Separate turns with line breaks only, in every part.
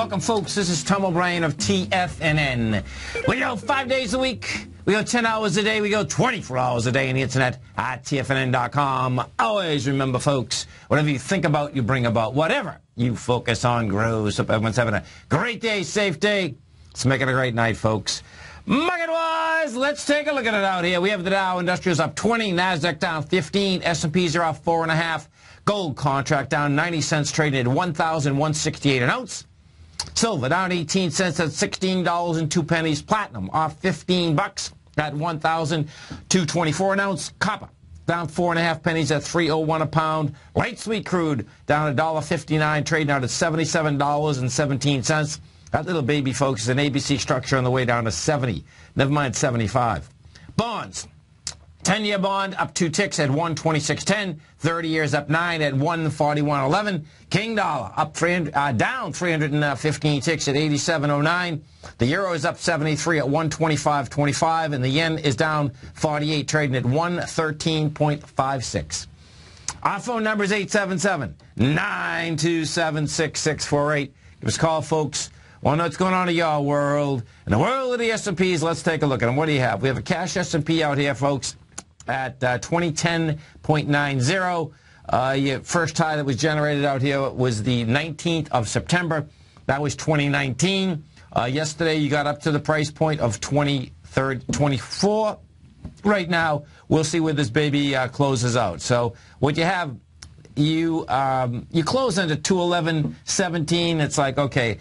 Welcome, folks. This is Tom O'Brien of TFNN. We go 5 days a week. We go 10 hours a day. We go 24 hours a day on the internet at TFNN.com. Always remember, folks, whatever you think about, you bring about. Whatever you focus on grows. Hope everyone's having a great day, safe day. Let's make it a great night, folks. Market-wise, let's take a look at it out here. We have the Dow Industrials up 20, NASDAQ down 15, S&Ps are off 4.5. Gold contract down 90 cents, trading at $1,168 an ounce. Silver down 18 cents at $16.02. Platinum off 15 bucks at $1,224 an ounce. Copper down 4.5 pennies at $3.01 a pound. Light sweet crude down $1.59, trading out at $77.17. That little baby, folks, is an ABC structure on the way down to 70. Never mind 75. Bonds. 10-year bond up 2 ticks at 126.10. 30 years up 9 at 141.11. King dollar up down 315 ticks at 87.09. The euro is up 73 at 125.25, and the yen is down 48, trading at 113.56. Our phone number is 877-927-6648. Give us a call, folks. Want to know what's going on in your world? In the world of the S&Ps, let's take a look at them. What do you have? We have a cash S&P out here, folks, at 2010.90. Your first high that was generated out here was the 19th of September. That was 2019. Yesterday, you got up to the price point of 24. Right now, we'll see where this baby closes out. So what you have, you close into 211.17. It's like, okay,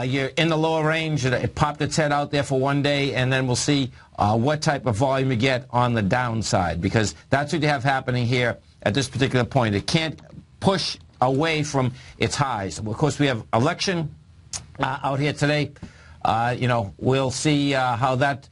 you're in the lower range. It popped its head out there for one day, and then we'll see what type of volume you get on the downside, because that's what you have happening here at this particular point. It can't push away from its highs. Of course, we have election out here today. We'll see how that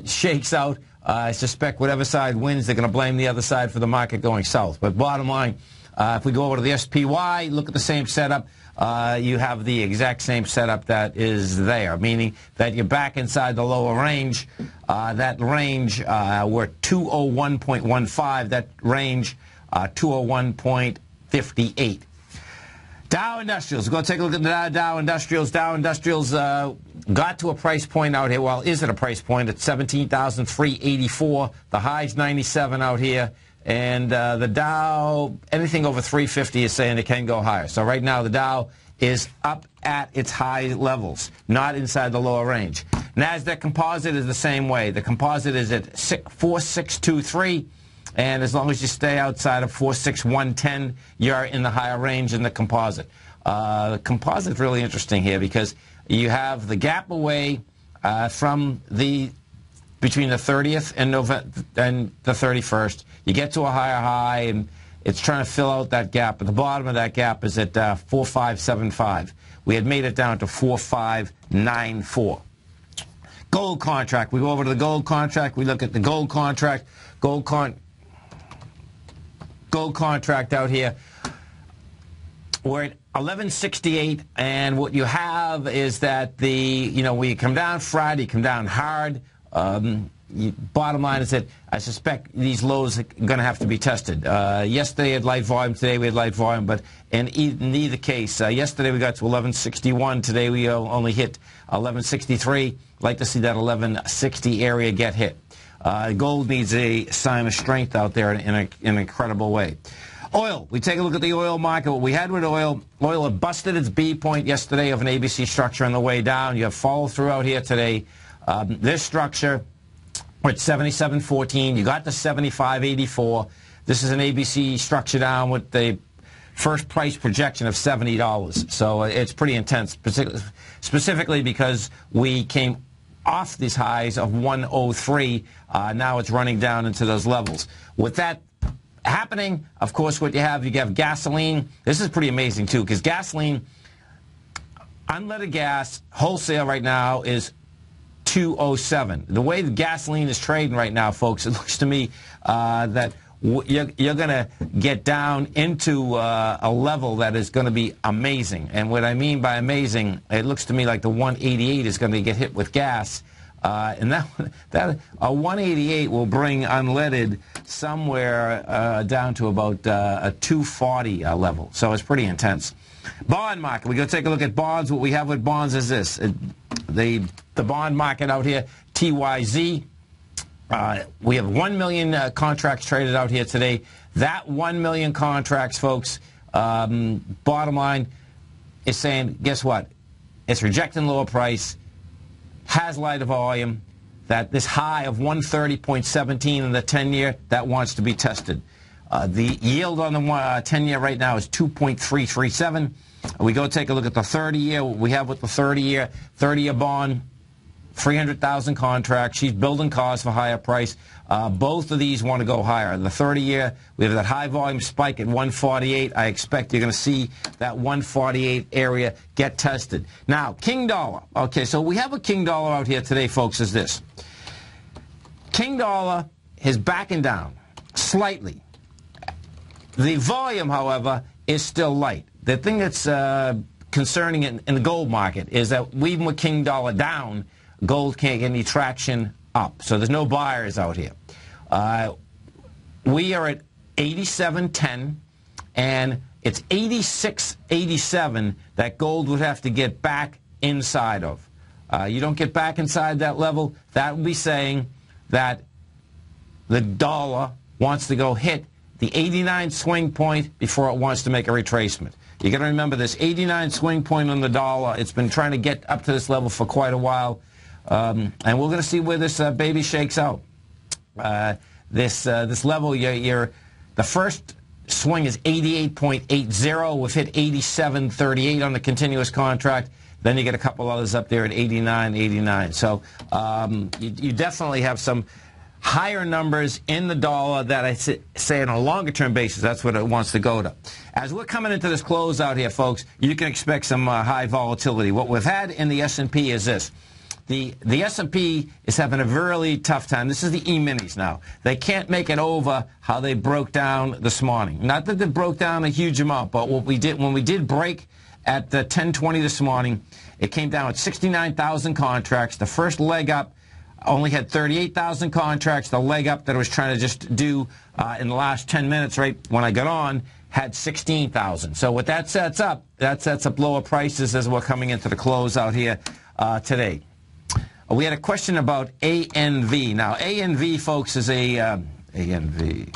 shakes out. I suspect whatever side wins, they're going to blame the other side for the market going south. But bottom line, if we go over to the SPY, look at the same setup. You have the exact same setup that is there, meaning that you're back inside the lower range. That range, we're 201.15. That range, 201.58. Dow Industrials. We're going to take a look at the Dow Industrials. Dow Industrials got to a price point out here. Well, is it a price point? It's 17,384. The high's 97 out here. And the Dow, anything over 350 is saying it can go higher. So right now the Dow is up at its high levels, not inside the lower range. NASDAQ Composite is the same way. The Composite is at 4623. And as long as you stay outside of 46110, you're in the higher range in the Composite. The Composite is really interesting here because you have the gap away from between the 30th and the 31st. You get to a higher high, and it's trying to fill out that gap. But the bottom of that gap is at 4575. We had made it down to 4594. Gold contract. We go over to the gold contract. We look at the gold contract. Gold contract out here. We're at 1168, and what you have is that when you come down Friday, you come down hard. Bottom line is that I suspect these lows are going to have to be tested. Yesterday had light volume, today we had light volume, but in either case, yesterday we got to 1161, today we only hit 1163. Like to see that 1160 area get hit. Gold needs a sign of strength out there in an incredible way. Oil. We take a look at the oil market. What we had with oil had busted its B point yesterday of an ABC structure on the way down. You have follow through out here today. This structure, we're at 77.14. You got the 75.84. This is an ABC structure down with the first price projection of $70. So it's pretty intense, specifically because we came off these highs of 103. Now it's running down into those levels. With that happening, of course, you have gasoline. This is pretty amazing, too, because gasoline, unleaded gas, wholesale right now is 207. The way the gasoline is trading right now, folks, it looks to me that you're going to get down into a level that is going to be amazing. And what I mean by amazing, it looks to me like the 188 is going to get hit with gas And that a 188 will bring unleaded somewhere down to about a 240 level. So it's pretty intense. Bond market. We go take a look at bonds. What we have with bonds is this: the bond market out here, TYZ. We have 1 million contracts traded out here today. That 1 million contracts, folks, bottom line is saying, guess what? It's rejecting lower price, has lighter volume, that this high of 130.17 in the 10-year, that wants to be tested. The yield on the 10-year right now is 2.337. We go take a look at the 30-year. What we have with the 30-year bond, 300,000 contracts. She's building cars for higher price. Both of these want to go higher. The 30-year, we have that high volume spike at 148. I expect you're going to see that 148 area get tested. Now, King Dollar. Okay, so we have a King Dollar out here today, folks, is this. King Dollar is backing down slightly. The volume, however, is still light. The thing that's concerning in the gold market is that even with King Dollar down, gold can't get any traction up. So there's no buyers out here. We are at 87.10, and it's 86.87 that gold would have to get back inside of. You don't get back inside that level, that would be saying that the dollar wants to go hit the 89 swing point before it wants to make a retracement. You got to remember this 89 swing point on the dollar. It's been trying to get up to this level for quite a while. And we're going to see where this baby shakes out. This level, the first swing is 88.80. We've hit 87.38 on the continuous contract. Then you get a couple others up there at 89.89. So you definitely have some higher numbers in the dollar that I say on a longer-term basis. That's what it wants to go to. As we're coming into this closeout here, folks, you can expect some high volatility. What we've had in the S&P is this. The S&P is having a really tough time. This is the E-minis now. They can't make it over how they broke down this morning. Not that they broke down a huge amount, but what we did when we did break at 10:20 this morning, it came down at 69,000 contracts. The first leg up only had 38,000 contracts. The leg up that I was trying to just do in the last 10 minutes, right when I got on, had 16,000. So what that sets up lower prices as we're coming into the close out here today. We had a question about ANV. Now, ANV, folks, is ANV.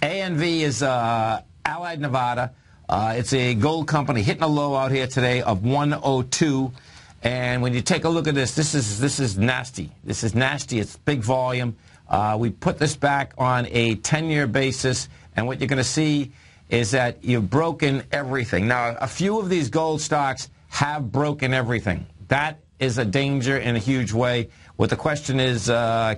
ANV is Allied Nevada. It's a gold company hitting a low out here today of 102. And when you take a look at this, this is nasty. This is nasty. It's big volume. We put this back on a 10-year basis, and what you're going to see is that you've broken everything. Now, a few of these gold stocks have broken everything. That is a danger in a huge way. What the question is,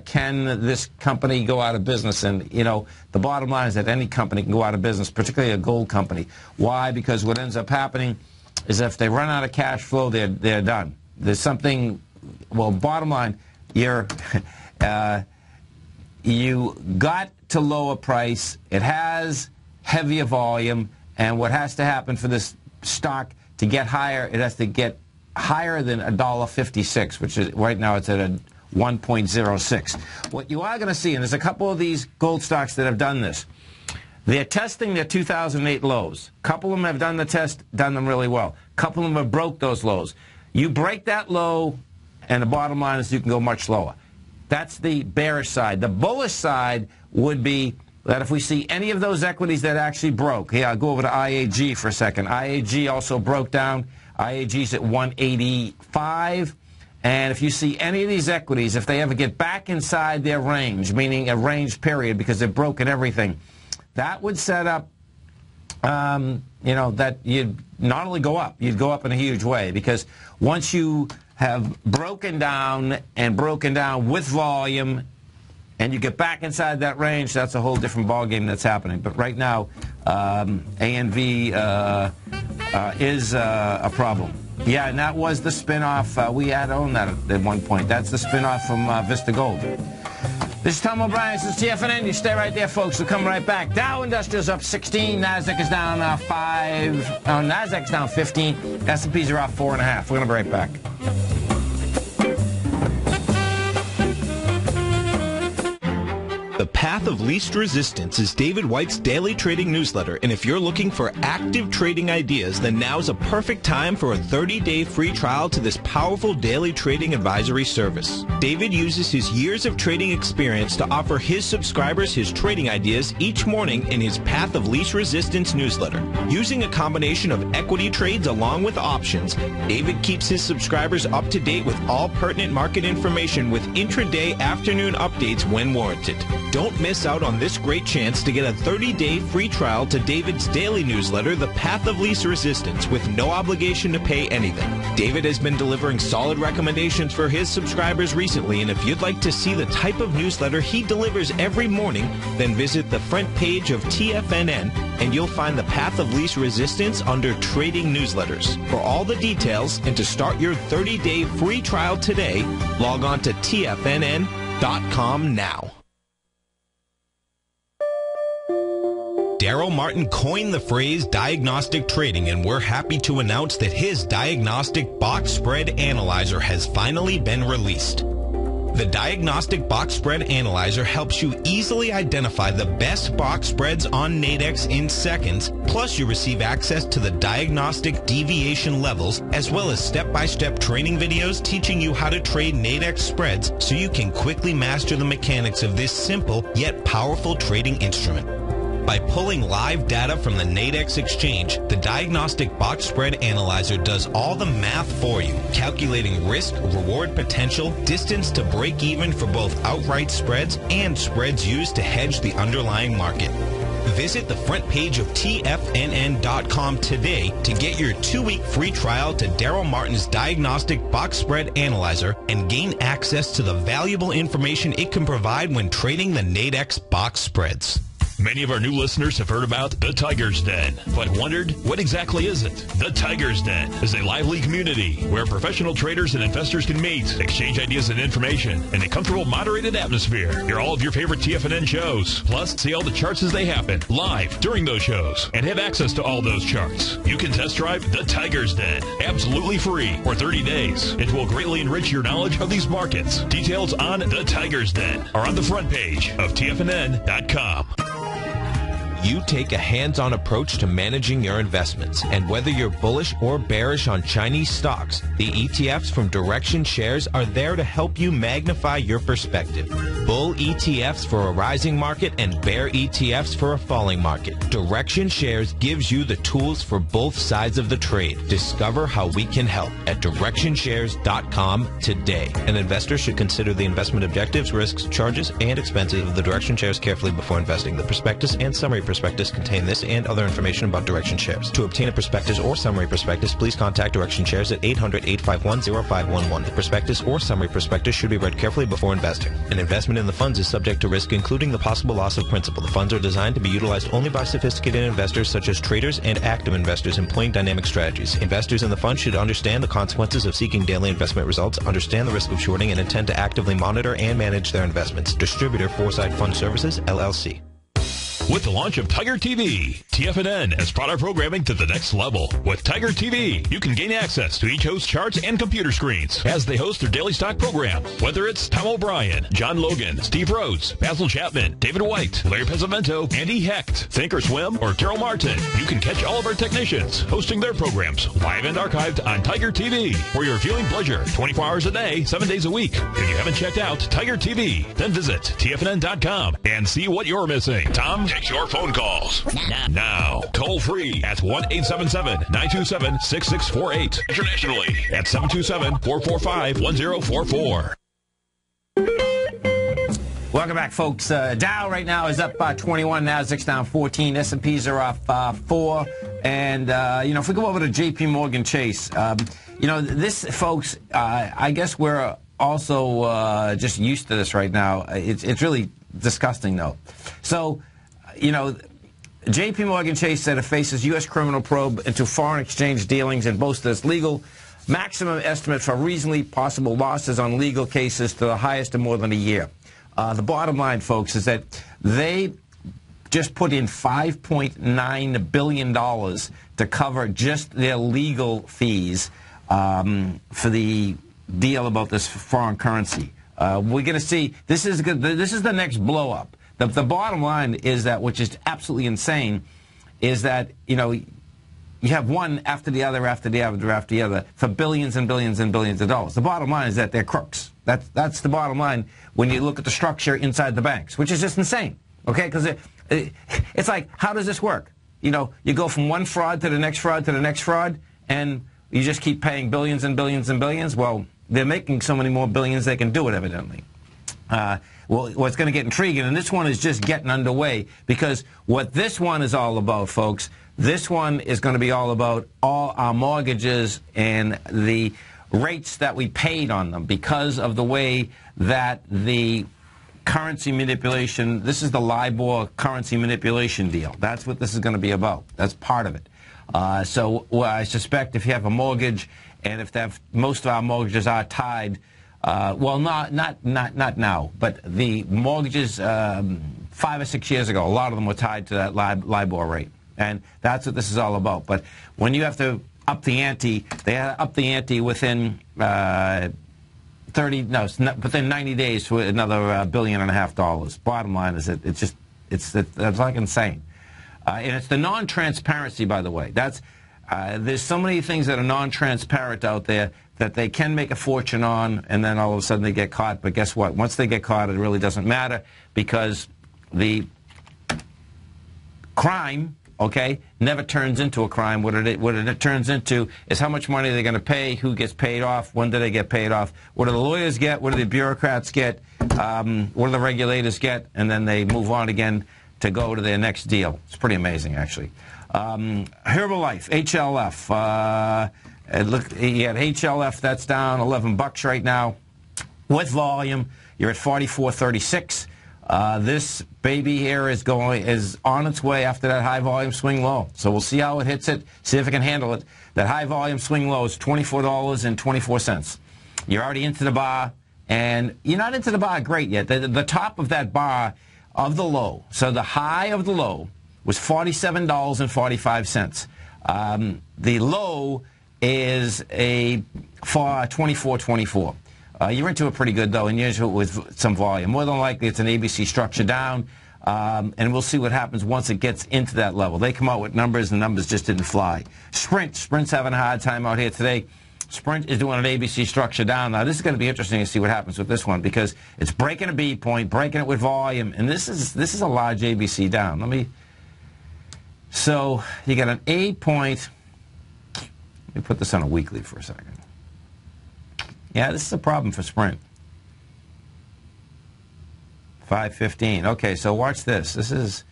can this company go out of business? And, you know, the bottom line is that any company can go out of business, particularly a gold company. Why? Because what ends up happening is if they run out of cash flow, they're done. There's something, well, bottom line, you got to lower price. It has heavier volume, and what has to happen for this stock to get higher, it has to get higher than $1.56, which is right now it's at a 1.06. What you are going to see, and there's a couple of these gold stocks that have done this, they're testing their 2008 lows. A couple of them have done the test, done them really well. A couple of them have broke those lows. You break that low, and the bottom line is you can go much lower. That's the bearish side. The bullish side would be that if we see any of those equities that actually broke. Here, I'll go over to IAG for a second. IAG also broke down. IAG's at 185. And if you see any of these equities, if they ever get back inside their range, meaning a range period because they've broken everything, that would set up, you know, that you'd not only go up, you'd go up in a huge way, because once you have broken down with volume and you get back inside that range, that's a whole different ballgame that's happening. But right now, ANV is a problem. Yeah, and that was the spin-off. We had owned that at one point. That's the spin-off from Vista Gold. This is Tom O'Brien. This is TFNN. You stay right there, folks. We'll come right back. Dow Industrial's up 16. NASDAQ is down 5. NASDAQ is down 15. S&Ps are off 4.5. We're going to be right back.
Path of Least Resistance is David White's daily trading newsletter, and if you're looking for active trading ideas, then now's a perfect time for a 30-day free trial to this powerful daily trading advisory service. David uses his years of trading experience to offer his subscribers his trading ideas each morning in his Path of Least Resistance newsletter. Using a combination of equity trades along with options, David keeps his subscribers up to date with all pertinent market information with intraday afternoon updates when warranted. Don't miss out on this great chance to get a 30-day free trial to David's daily newsletter, The Path of Least Resistance, with no obligation to pay anything. David has been delivering solid recommendations for his subscribers recently, and if you'd like to see the type of newsletter he delivers every morning, then visit the front page of TFNN and you'll find The Path of Least Resistance under Trading Newsletters. For all the details and to start your 30-day free trial today, log on to TFNN.com now. Daryl Martin coined the phrase diagnostic trading, and we're happy to announce that his diagnostic box spread analyzer has finally been released. The Diagnostic Box Spread Analyzer helps you easily identify the best box spreads on Nadex in seconds, plus you receive access to the diagnostic deviation levels, as well as step-by-step training videos teaching you how to trade Nadex spreads so you can quickly master the mechanics of this simple yet powerful trading instrument. By pulling live data from the Nadex exchange, the Diagnostic Box Spread Analyzer does all the math for you, calculating risk, reward potential, distance to break even for both outright spreads and spreads used to hedge the underlying market. Visit the front page of TFNN.com today to get your 2-week free trial to Daryl Martin's Diagnostic Box Spread Analyzer and gain access to the valuable information it can provide when trading the Nadex box spreads.
Many of our new listeners have heard about the Tiger's Den, but wondered, what exactly is it? The Tiger's Den is a lively community where professional traders and investors can meet, exchange ideas and information in a comfortable, moderated atmosphere. Hear all of your favorite TFNN shows, plus see all the charts as they happen, live during those shows, and have access to all those charts. You can test drive the Tiger's Den, absolutely free, for 30 days. It will greatly enrich your knowledge of these markets. Details on the Tiger's Den are on the front page of TFNN.com.
You take a hands-on approach to managing your investments, and whether you're bullish or bearish on Chinese stocks, the ETFs from Direction Shares are there to help you magnify your perspective. Bull ETFs for a rising market and bear ETFs for a falling market. Direction Shares gives you the tools for both sides of the trade. Discover how we can help at DirectionShares.com today. An investor should consider the investment objectives, risks, charges, and expenses of the Direction Shares carefully before investing. The prospectus and summary prospectus contain this and other information about Direction Shares. To obtain a prospectus or summary prospectus, please contact Direction Shares at 800-851-0511. The prospectus or summary prospectus should be read carefully before investing. An investment in the funds is subject to risk, including the possible loss of principal. The funds are designed to be utilized only by sophisticated investors such as traders and active investors employing dynamic strategies. Investors in the fund should understand the consequences of seeking daily investment results, understand the risk of shorting, and intend to actively monitor and manage their investments. Distributor Foresight Fund Services, LLC.
With the launch of Tiger TV, TFNN has brought our programming to the next level. With Tiger TV, you can gain access to each host's charts and computer screens as they host their daily stock program. Whether it's Tom O'Brien, John Logan, Steve Rhodes, Basil Chapman, David White, Larry Pesavento, Andy Hecht, Thinkorswim, or Daryl Martin, you can catch all of our technicians hosting their programs live and archived on Tiger TV for your viewing pleasure 24 hours a day, 7 days a week. If you haven't checked out Tiger TV, then visit TFNN.com and see what you're missing. Tom, take your phone calls now. Toll free at 1-877-927-6648. Internationally at 727-445-1044.
Welcome back, folks. Dow right now is up 21, Nasdaq's down 14, S&Ps are off 4, and if we go over to J.P. Morgan Chase, this, folks, I guess we're also just used to this right now. It's really disgusting, though. So, J.P. Morgan Chase said it faces U.S. criminal probe into foreign exchange dealings and boasts its legal maximum estimate for reasonably possible losses on legal cases to the highest in more than a year. The bottom line, folks, is that they just put in $5.9 billion to cover just their legal fees for the deal about this foreign currency. We're going to see, this is the next blow-up. the bottom line is that, which is absolutely insane, is that, you know, you have one after the other, after the other, after the other, for billions and billions and billions of dollars. The bottom line is that they're crooks. That's the bottom line when you look at the structure inside the banks, which is just insane, okay? Because it's like, how does this work? You know, you go from one fraud to the next fraud to the next fraud, and you just keep paying billions and billions and billions. Well, they're making so many more billions they can do it, evidently. Well, what's going to get intriguing, and this one is just getting underway, because what this one is all about, folks, this one is going to be all about all our mortgages and the rates that we paid on them because of the way that the currency manipulation, this is the LIBOR currency manipulation deal. That's what this is going to be about. That's part of it. So I suspect if you have a mortgage, and if most of our mortgages are tied, well, not now, but the mortgages 5 or 6 years ago, a lot of them were tied to that LIBOR rate. And that's what this is all about. But when you have to up the ante, they had to up the ante within within 90 days for another $1.5 billion. Bottom line is that it's like insane. And it's the non-transparency, by the way. There's so many things that are non-transparent out there that they can make a fortune on, and then all of a sudden they get caught. But guess what? Once they get caught, it really doesn't matter, because the crime, okay, never turns into a crime. What it turns into is how much money they're going to pay, who gets paid off, when do they get paid off, what do the lawyers get, what do the bureaucrats get, what do the regulators get, and then they move on again to go to their next deal. It's pretty amazing, actually. Herbalife, HLF. Look, you had HLF, that's down $11 right now. With volume, you're at 44.36. This baby here is on its way after that high volume swing low. So we'll see how it hits it, see if it can handle it. That high volume swing low is $24.24. You're already into the bar, and you're not into the bar great yet. The top of that bar of the low, so the high of the low was $47.45. The low is for $24.24. You're into it pretty good, though, and you're into it with some volume. More than likely, it's an ABC structure down, and we'll see what happens once it gets into that level. They come out with numbers, and the numbers just didn't fly. Sprint's having a hard time out here today. Sprint is doing an ABC structure down. Now, this is going to be interesting to see what happens with this one, because it's breaking a B point, breaking it with volume, and this is a large ABC down. So you got an A point. Let me put this on a weekly for a second. Yeah, this is a problem for Sprint. 515. Okay, so watch this. This is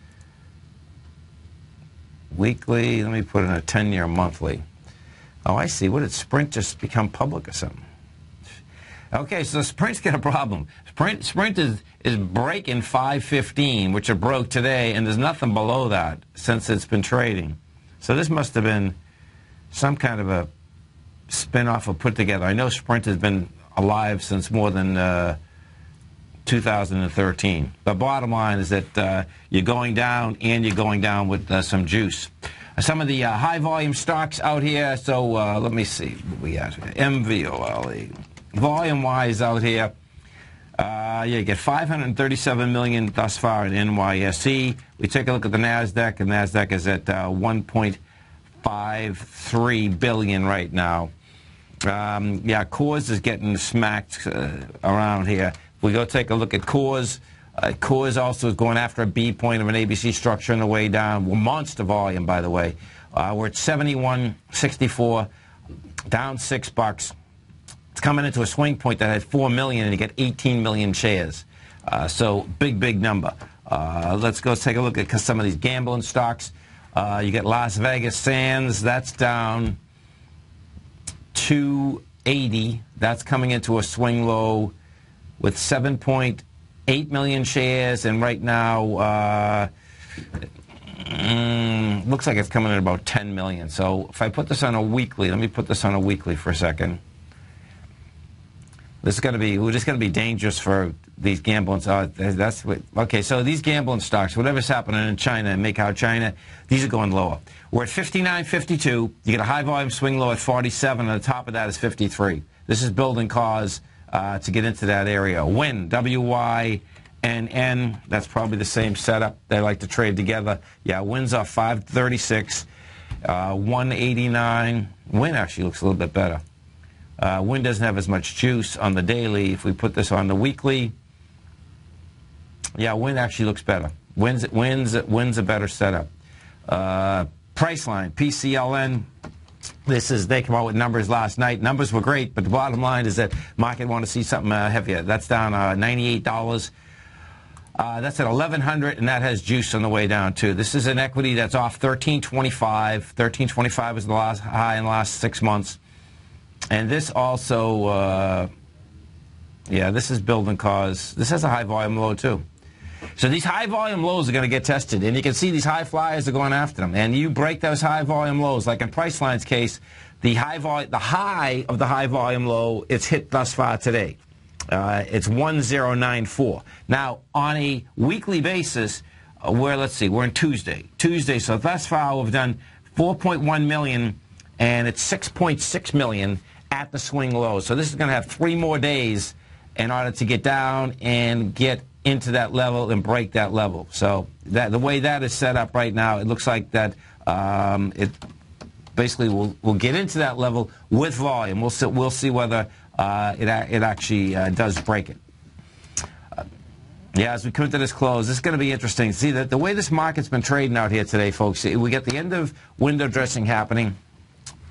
weekly. Let me put in a 10-year monthly. Oh, I see. What did Sprint just become public or something? Okay, so Sprint's got a problem. Sprint is breaking 515, which it broke today, and there's nothing below that since it's been trading. So this must have been some kind of a spin-off or put together. I know Sprint has been alive since more than 2013. The bottom line is that you're going down, and you're going down with some juice. Some of the high-volume stocks out here, so let me see what we got here. MVOLE. Volume-wise out here, you get 537 million thus far in NYSE. We take a look at the NASDAQ, and NASDAQ is at 1.53 billion right now. Yeah, Coors is getting smacked around here. We go take a look at Coors. Coors also is going after a B point of an ABC structure on the way down. Well, monster volume, by the way. We're at 71.64, down $6. It's coming into a swing point that had 4 million, and you get 18 million shares. So big number. Let's go take a look at some of these gambling stocks. You get Las Vegas Sands. That's down 280. That's coming into a swing low with 7.8 million shares, and right now looks like it's coming in about 10 million. So if I put this on a weekly, let me put this on a weekly for a second. This is going to be, we're just going to be dangerous for these gambling. Okay, so these gambling stocks, whatever's happening in China and Macau, China, these are going lower. We're at 59.52. You get a high volume swing low at 47, and the top of that is 53. This is building cause to get into that area. WYN, WYNN, TFNN, that's probably the same setup. They like to trade together. Yeah, Win's off 536, 189. Win actually looks a little bit better. Win doesn't have as much juice on the daily. If we put this on the weekly, yeah, Win actually looks better. Win's a better setup. Priceline, PCLN. They came out with numbers last night. Numbers were great, but the bottom line is that market want to see something heavier. That's down $98. That's at 1,100, and that has juice on the way down too. This is an equity that's off 1325. 1325 is the last high in the last 6 months, and this also, yeah, this is building cause. This has a high volume low too. So these high volume lows are going to get tested, and you can see these high flyers are going after them. And you break those high volume lows, like in Priceline's case, the high of the high volume low, it's hit thus far today. It's 1094. Now, on a weekly basis, we're in Tuesday. So thus far we've done 4.1 million, and it's 6.6 million at the swing low. So this is going to have 3 more days in order to get down and get into that level and break that level. So the way that is set up right now, it looks like that it basically will get into that level with volume. We'll see whether it actually does break it. Yeah, as we come to this close, this is going to be interesting. See, the way this market's been trading out here today, folks, we get the end of window dressing happening.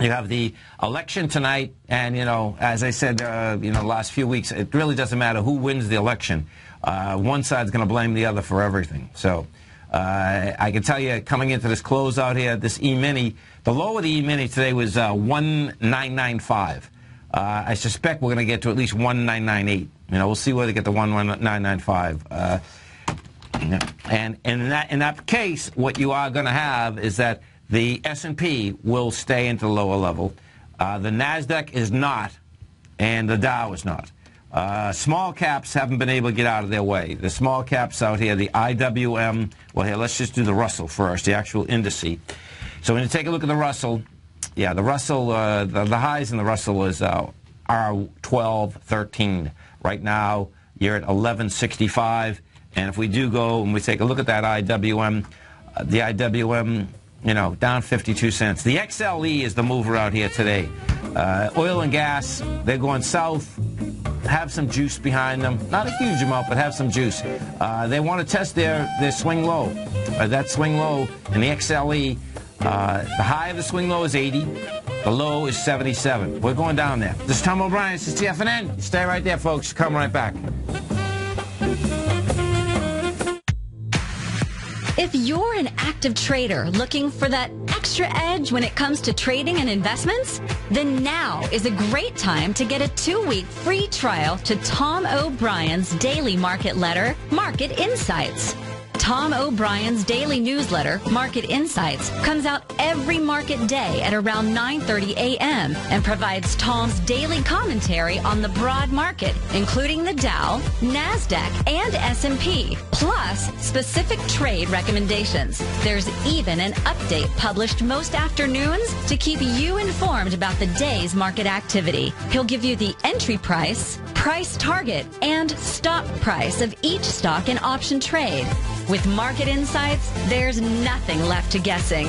You have the election tonight, and, as I said, the last few weeks, it really doesn't matter who wins the election. One side's going to blame the other for everything. So I can tell you, coming into this close out here, this E-mini, the low of the E-mini today was 1995. I suspect we're going to get to at least 1998. We'll see where they get the 1995. And in that case, what you are going to have is that the S&P will stay into the lower level. The NASDAQ is not, and the Dow is not. Small caps haven't been able to get out of their way. The small caps out here, the IWM, well, here, let's just do the Russell first, the actual indice. So when you take a look at the Russell, yeah, the Russell, the highs in the Russell is are 1213. Right now, you're at 1165. And if we do go and we take a look at that IWM, the IWM, down 52 cents. The XLE is the mover out here today. Oil and gas, they're going south. Have some juice behind them. Not a huge amount, but have some juice. They want to test their swing low. That swing low in the XLE, the high of the swing low is 80. The low is 77. We're going down there. This is Tom O'Brien. This is TFNN. Stay right there, folks. Come right back.
If you're an active trader looking for that extra edge when it comes to trading and investments, then now is a great time to get a 2-week free trial to Tom O'Brien's daily market letter, Market Insights. Tom O'Brien's daily newsletter, Market Insights, comes out every market day at around 9:30 a.m. and provides Tom's daily commentary on the broad market, including the Dow, NASDAQ, and S&P, plus specific trade recommendations. There's even an update published most afternoons to keep you informed about the day's market activity. He'll give you the entry price, price target, and stop price of each stock and option trade. With Market Insights, there's nothing left to guessing.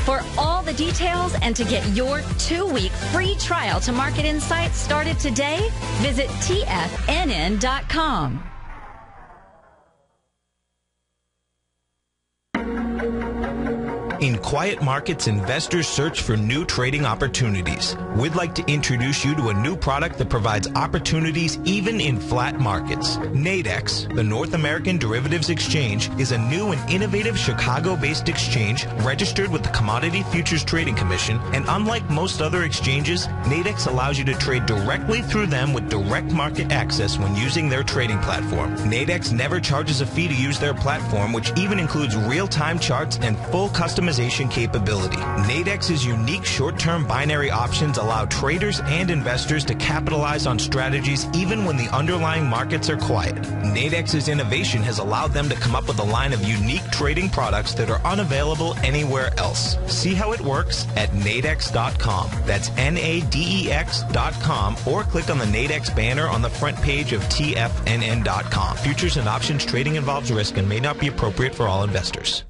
For all the details and to get your 2-week free trial to Market Insights started today, visit TFNN.com.
In quiet markets, investors search for new trading opportunities. We'd like to introduce you to a new product that provides opportunities even in flat markets. Nadex, the North American Derivatives Exchange, is a new and innovative Chicago-based exchange registered with the Commodity Futures Trading Commission, and unlike most other exchanges, Nadex allows you to trade directly through them with direct market access when using their trading platform. Nadex never charges a fee to use their platform, which even includes real-time charts and full customization execution capability. Nadex's unique short-term binary options allow traders and investors to capitalize on strategies even when the underlying markets are quiet. Nadex's innovation has allowed them to come up with a line of unique trading products that are unavailable anywhere else. See how it works at nadex.com. That's NADEX.com, or click on the Nadex banner on the front page of TFNN.com. Futures and options trading involves risk and may not be appropriate for all investors.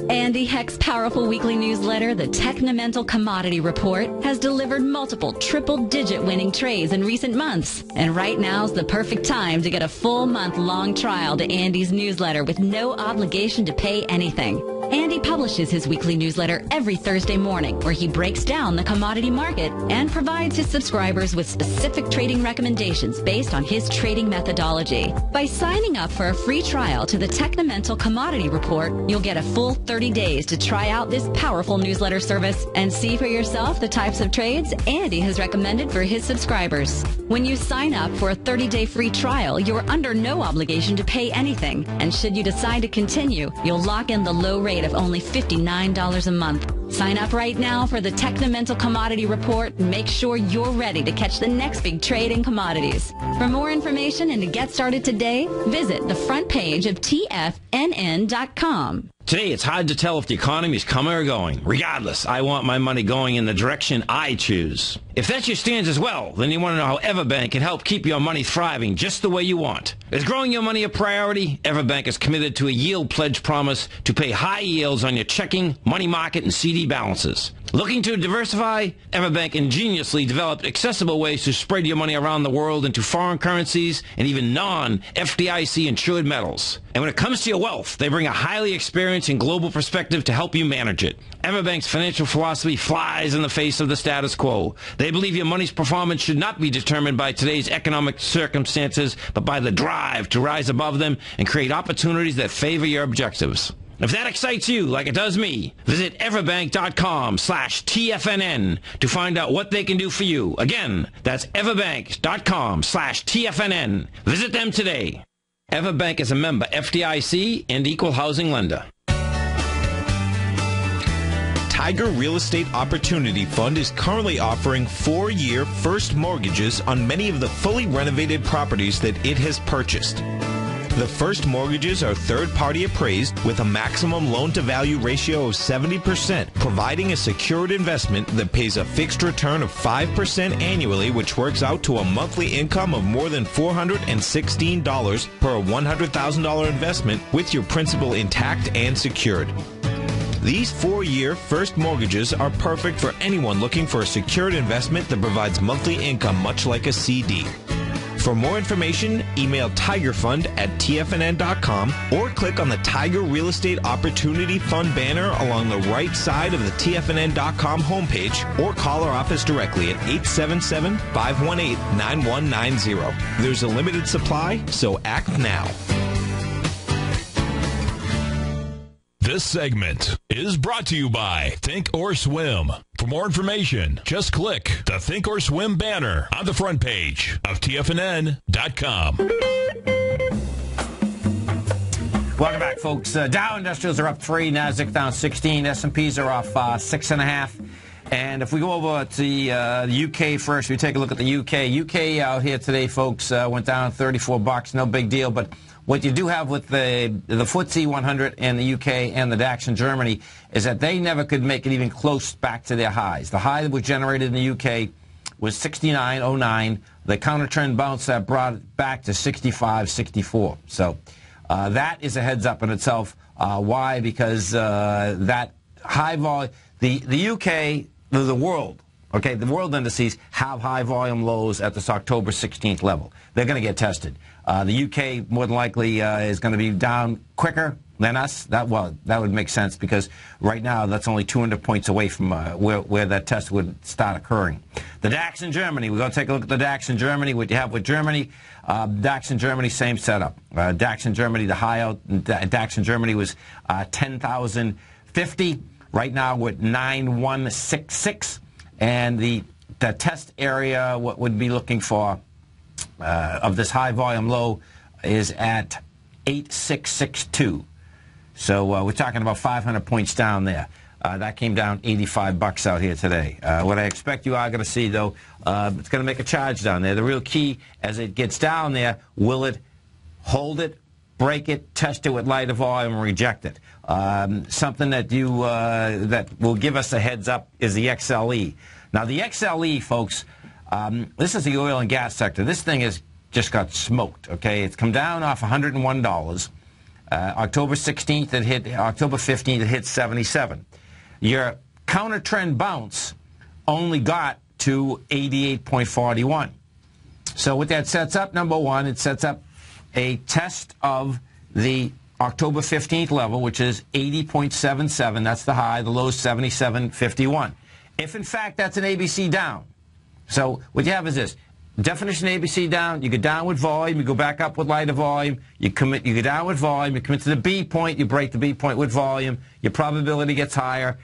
Andy Heck's powerful weekly newsletter, the Technomental Commodity Report, has delivered multiple triple-digit winning trades in recent months. And right now's the perfect time to get a full month-long trial to Andy's newsletter with no obligation to pay anything. Andy publishes his weekly newsletter every Thursday morning, where he breaks down the commodity market and provides his subscribers with specific trading recommendations based on his trading methodology. By signing up for a free trial to the Technomental Commodity Report, you'll get a full 30 days to try out this powerful newsletter service and see for yourself the types of trades Andy has recommended for his subscribers. When you sign up for a 30-day free trial, you're under no obligation to pay anything. And should you decide to continue, you'll lock in the low rate of only $59 a month. Sign up right now for the Technomental Commodity Report and make sure you're ready to catch the next big trade in commodities. For more information and to get started today, visit the front page of TFNN.com.
Today, it's hard to tell if the economy is coming or going. Regardless, I want my money going in the direction I choose. If that's your stance as well, then you want to know how Everbank can help keep your money thriving just the way you want. Is growing your money a priority? Everbank is committed to a yield pledge promise to pay high yields on your checking, money market, and CD balances. Looking to diversify? Everbank ingeniously developed accessible ways to spread your money around the world into foreign currencies and even non-FDIC insured metals. And when it comes to your wealth, they bring a highly experienced and global perspective to help you manage it. Everbank's financial philosophy flies in the face of the status quo. They believe your money's performance should not be determined by today's economic circumstances, but by the drive to rise above them and create opportunities that favor your objectives. If that excites you like it does me, visit everbank.com/TFNN to find out what they can do for you. Again, that's everbank.com/TFNN. Visit them today. Everbank is a member FDIC and equal housing lender.
Tiger Real Estate Opportunity Fund is currently offering 4-year first mortgages on many of the fully renovated properties that it has purchased. The first mortgages are third-party appraised with a maximum loan-to-value ratio of 70%, providing a secured investment that pays a fixed return of 5% annually, which works out to a monthly income of more than $416 per $100,000 investment with your principal intact and secured. These 4-year first mortgages are perfect for anyone looking for a secured investment that provides monthly income much like a CD. For more information, email tigerfund@tfnn.com or click on the Tiger Real Estate Opportunity Fund banner along the right side of the tfnn.com homepage, or call our office directly at 877-518-9190. There's a limited supply, so act now.
This segment is brought to you by Think or Swim. For more information, just click the Think or Swim banner on the front page of TFNN.com.
Welcome back, folks. Dow Industrials are up 3, Nasdaq down 16, S&Ps are off 6.5. And if we go over to the UK first, we take a look at the UK. UK out here today, folks, went down $34, no big deal, but what you do have with the FTSE 100 in the UK and the DAX in Germany is that they never could make it even close back to their highs. The high that was generated in the UK was 69.09. The counter-trend bounce that brought it back to 65.64. So that is a heads-up in itself. Why? Because that high volume, the UK, the world, okay, the world indices have high volume lows at this October 16th level. They're going to get tested. The UK more than likely is going to be down quicker than us. That would make sense because right now that's only 200 points away from where that test would start occurring. The DAX in Germany, we're going to take a look at the DAX in Germany. What you have with Germany, DAX in Germany, same setup. DAX in Germany, the high out, DAX in Germany was 10,050. Right now we're at 9,166. And the test area, what would be looking for of this high volume low is at 8,662. So we're talking about 500 points down there. That came down 85 bucks out here today. What I expect you are going to see, though, it's going to make a charge down there. The real key, as it gets down there, will it hold it, break it, test it with lighter volume, and reject it? Something that that will give us a heads up is the XLE. Now, the XLE, folks, this is the oil and gas sector. This thing has just got smoked, okay? It's come down off $101. October 16th, it hit, October 15th, it hit 77. Your counter trend bounce only got to 88.41. So what that sets up, number one, it sets up a test of the October 15th level, which is 80.77. That's the high. The low is 77.51. If, in fact, that's an ABC down. So what you have is this. Definition ABC down, you go down with volume, you go back up with lighter volume, you go down with volume, you commit to the B point, you break the B point with volume, your probability gets higher,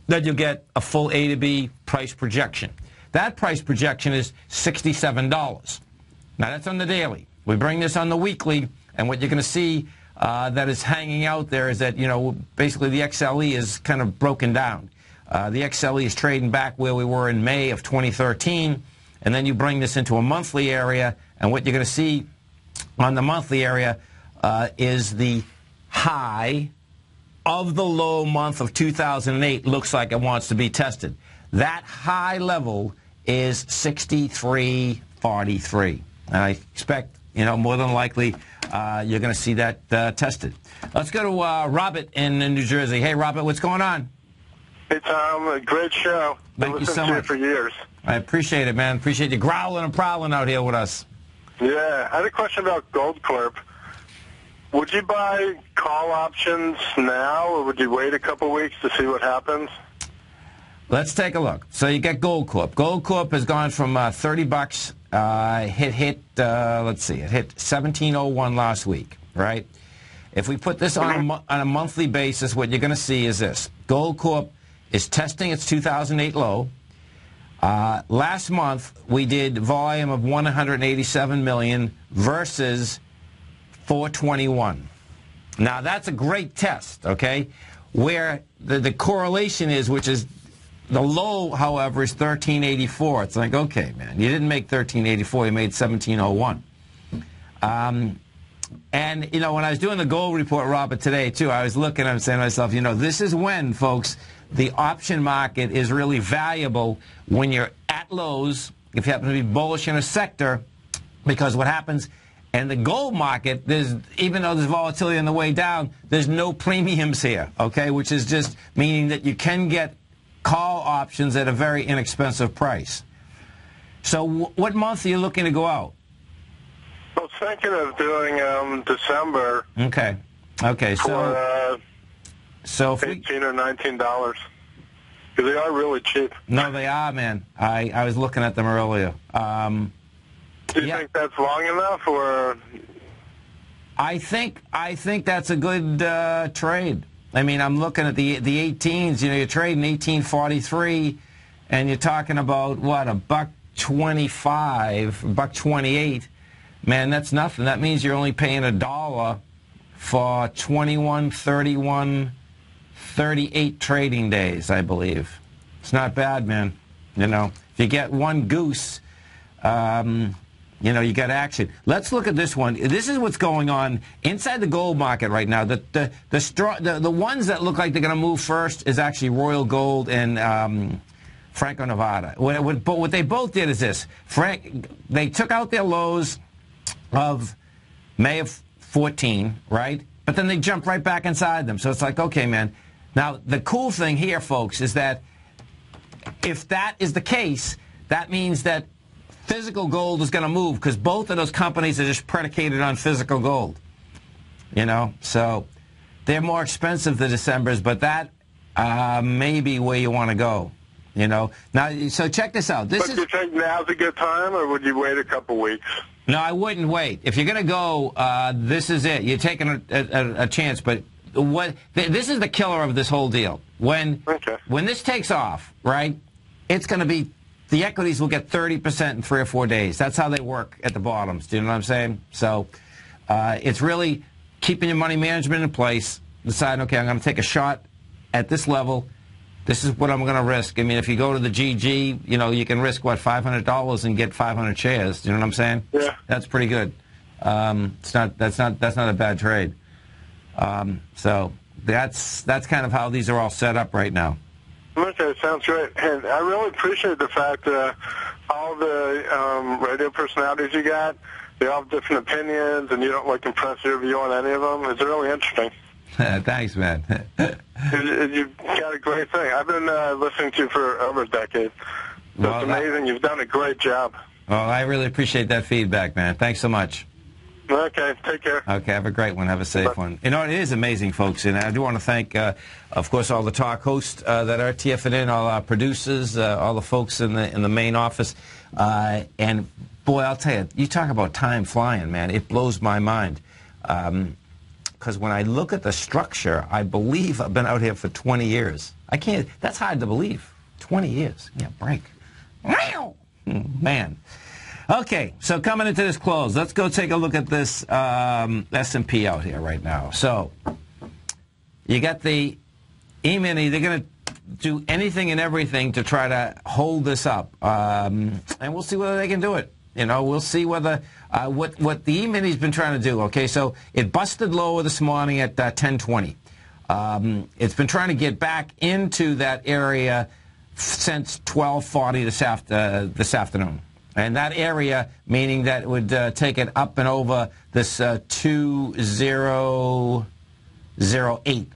then you'll get a full A to B price projection. That price projection is $67. Now that's on the daily. We bring this on the weekly, and what you're going to see that is hanging out there is that, basically the XLE is kind of broken down. The XLE is trading back where we were in May of 2013. And then you bring this into a monthly area, and what you're going to see on the monthly area is the high of the low month of 2008 looks like it wants to be tested. That high level is 63.43. And I expect, more than likely you're going to see that tested. Let's go to Robert in New Jersey. Hey, Robert, what's going on?
Hey, Tom. A great show.
Thank you so much.
I've listened to you for years. I
appreciate it, man. Appreciate you growling and prowling out here with us.
Yeah. I had a question about Gold Corp. Would you buy call options now, or would you wait a couple weeks to see what happens?
Let's take a look. So you get Gold Corp. Gold Corp has gone from 30 bucks. Let's see. It hit 17.01 last week, right? If we put this on a monthly basis, what you're going to see is this. Gold Corp is testing its 2008 low. Last month, we did volume of 187 million versus 421. Now, that's a great test, okay? Where the correlation is, which is the low, however, is 1384. It's like, okay, man, you didn't make 1384, you made 1701. And, when I was doing the gold report, Robert, today, too, I was looking, I'm saying to myself, this is when, folks, the option market is really valuable when you're at lows, if you happen to be bullish in a sector, because what happens in the gold market, even though there's volatility on the way down, there's no premiums here, okay, which is just meaning that you can get call options at a very inexpensive price. So what month are you looking to go out?
I was thinking of doing December.
Okay. So if
$18 or $19, because they are really cheap.
No, they are, man. I was looking at them earlier.
Do you think that's long enough, or?
I think that's a good trade. I mean, I'm looking at the 18s. You're trading 18.43, and you're talking about what, $1.25, $1.28. Man, that's nothing. That means you're only paying $1 for 21, 31, 38 trading days, I believe. It's not bad, man. If you get one goose, you got action. Let's look at this one. This is what's going on inside the gold market right now. The ones that look like they're going to move first is actually Royal Gold and Franco-Nevada. But what they both did is this. They took out their lows of May of 14, right? But then they jumped right back inside them. So it's like, okay, man. Now, the cool thing here, folks, is that if that is the case, that means that physical gold is going to move, because both of those companies are just predicated on physical gold. So they're more expensive, the Decembers, but that may be where you want to go. Now, so check this out.
But do you think now's a good time, or would you wait a couple weeks?
No, I wouldn't wait. If you're going to go, this is it. You're taking a chance. But this is the killer of this whole deal. When this takes off, right, it's going to be, the equities will get 30% in 3 or 4 days. That's how they work at the bottoms. Do you know what I'm saying? So it's really keeping your money management in place, deciding, okay, I'm going to take a shot at this level, this is what I'm going to risk. I mean, if you go to the GG, you know, you can risk, what, $500 and get 500 shares. You know what I'm saying?
Yeah.
That's pretty good. That's not a bad trade. So that's kind of how these are all set up right now.
Okay, sounds great. And I really appreciate the fact that all the radio personalities you got, they all have different opinions, and you don't like impress your view on any of them. It's really interesting.
Thanks, man.
You've got a great thing. I've been listening to you for over a decade. So it's amazing. You've done a great job.
Well, I really appreciate that feedback, man. Thanks so much.
Okay, take care.
Okay, have a great one. Have a safe one. You know, it is amazing, folks, and I do want to thank, of course, all the talk hosts that are TFNN, all our producers, all the folks in the main office. And, boy, I'll tell you, you talk about time flying, man. It blows my mind. Because when I look at the structure, I believe I've been out here for 20 years. I can't, that's hard to believe. 20 years. Yeah, break. Man. Okay, so coming into this close, let's go take a look at this S&P out here right now. So you got the E-mini. They're going to do anything and everything to try to hold this up, and we'll see whether they can do it. You know, we'll see whether what the E-mini's been trying to do. Okay, so it busted lower this morning at 10:20. It's been trying to get back into that area since 12:40 this afternoon. And that area, meaning that it would take it up and over this 2008.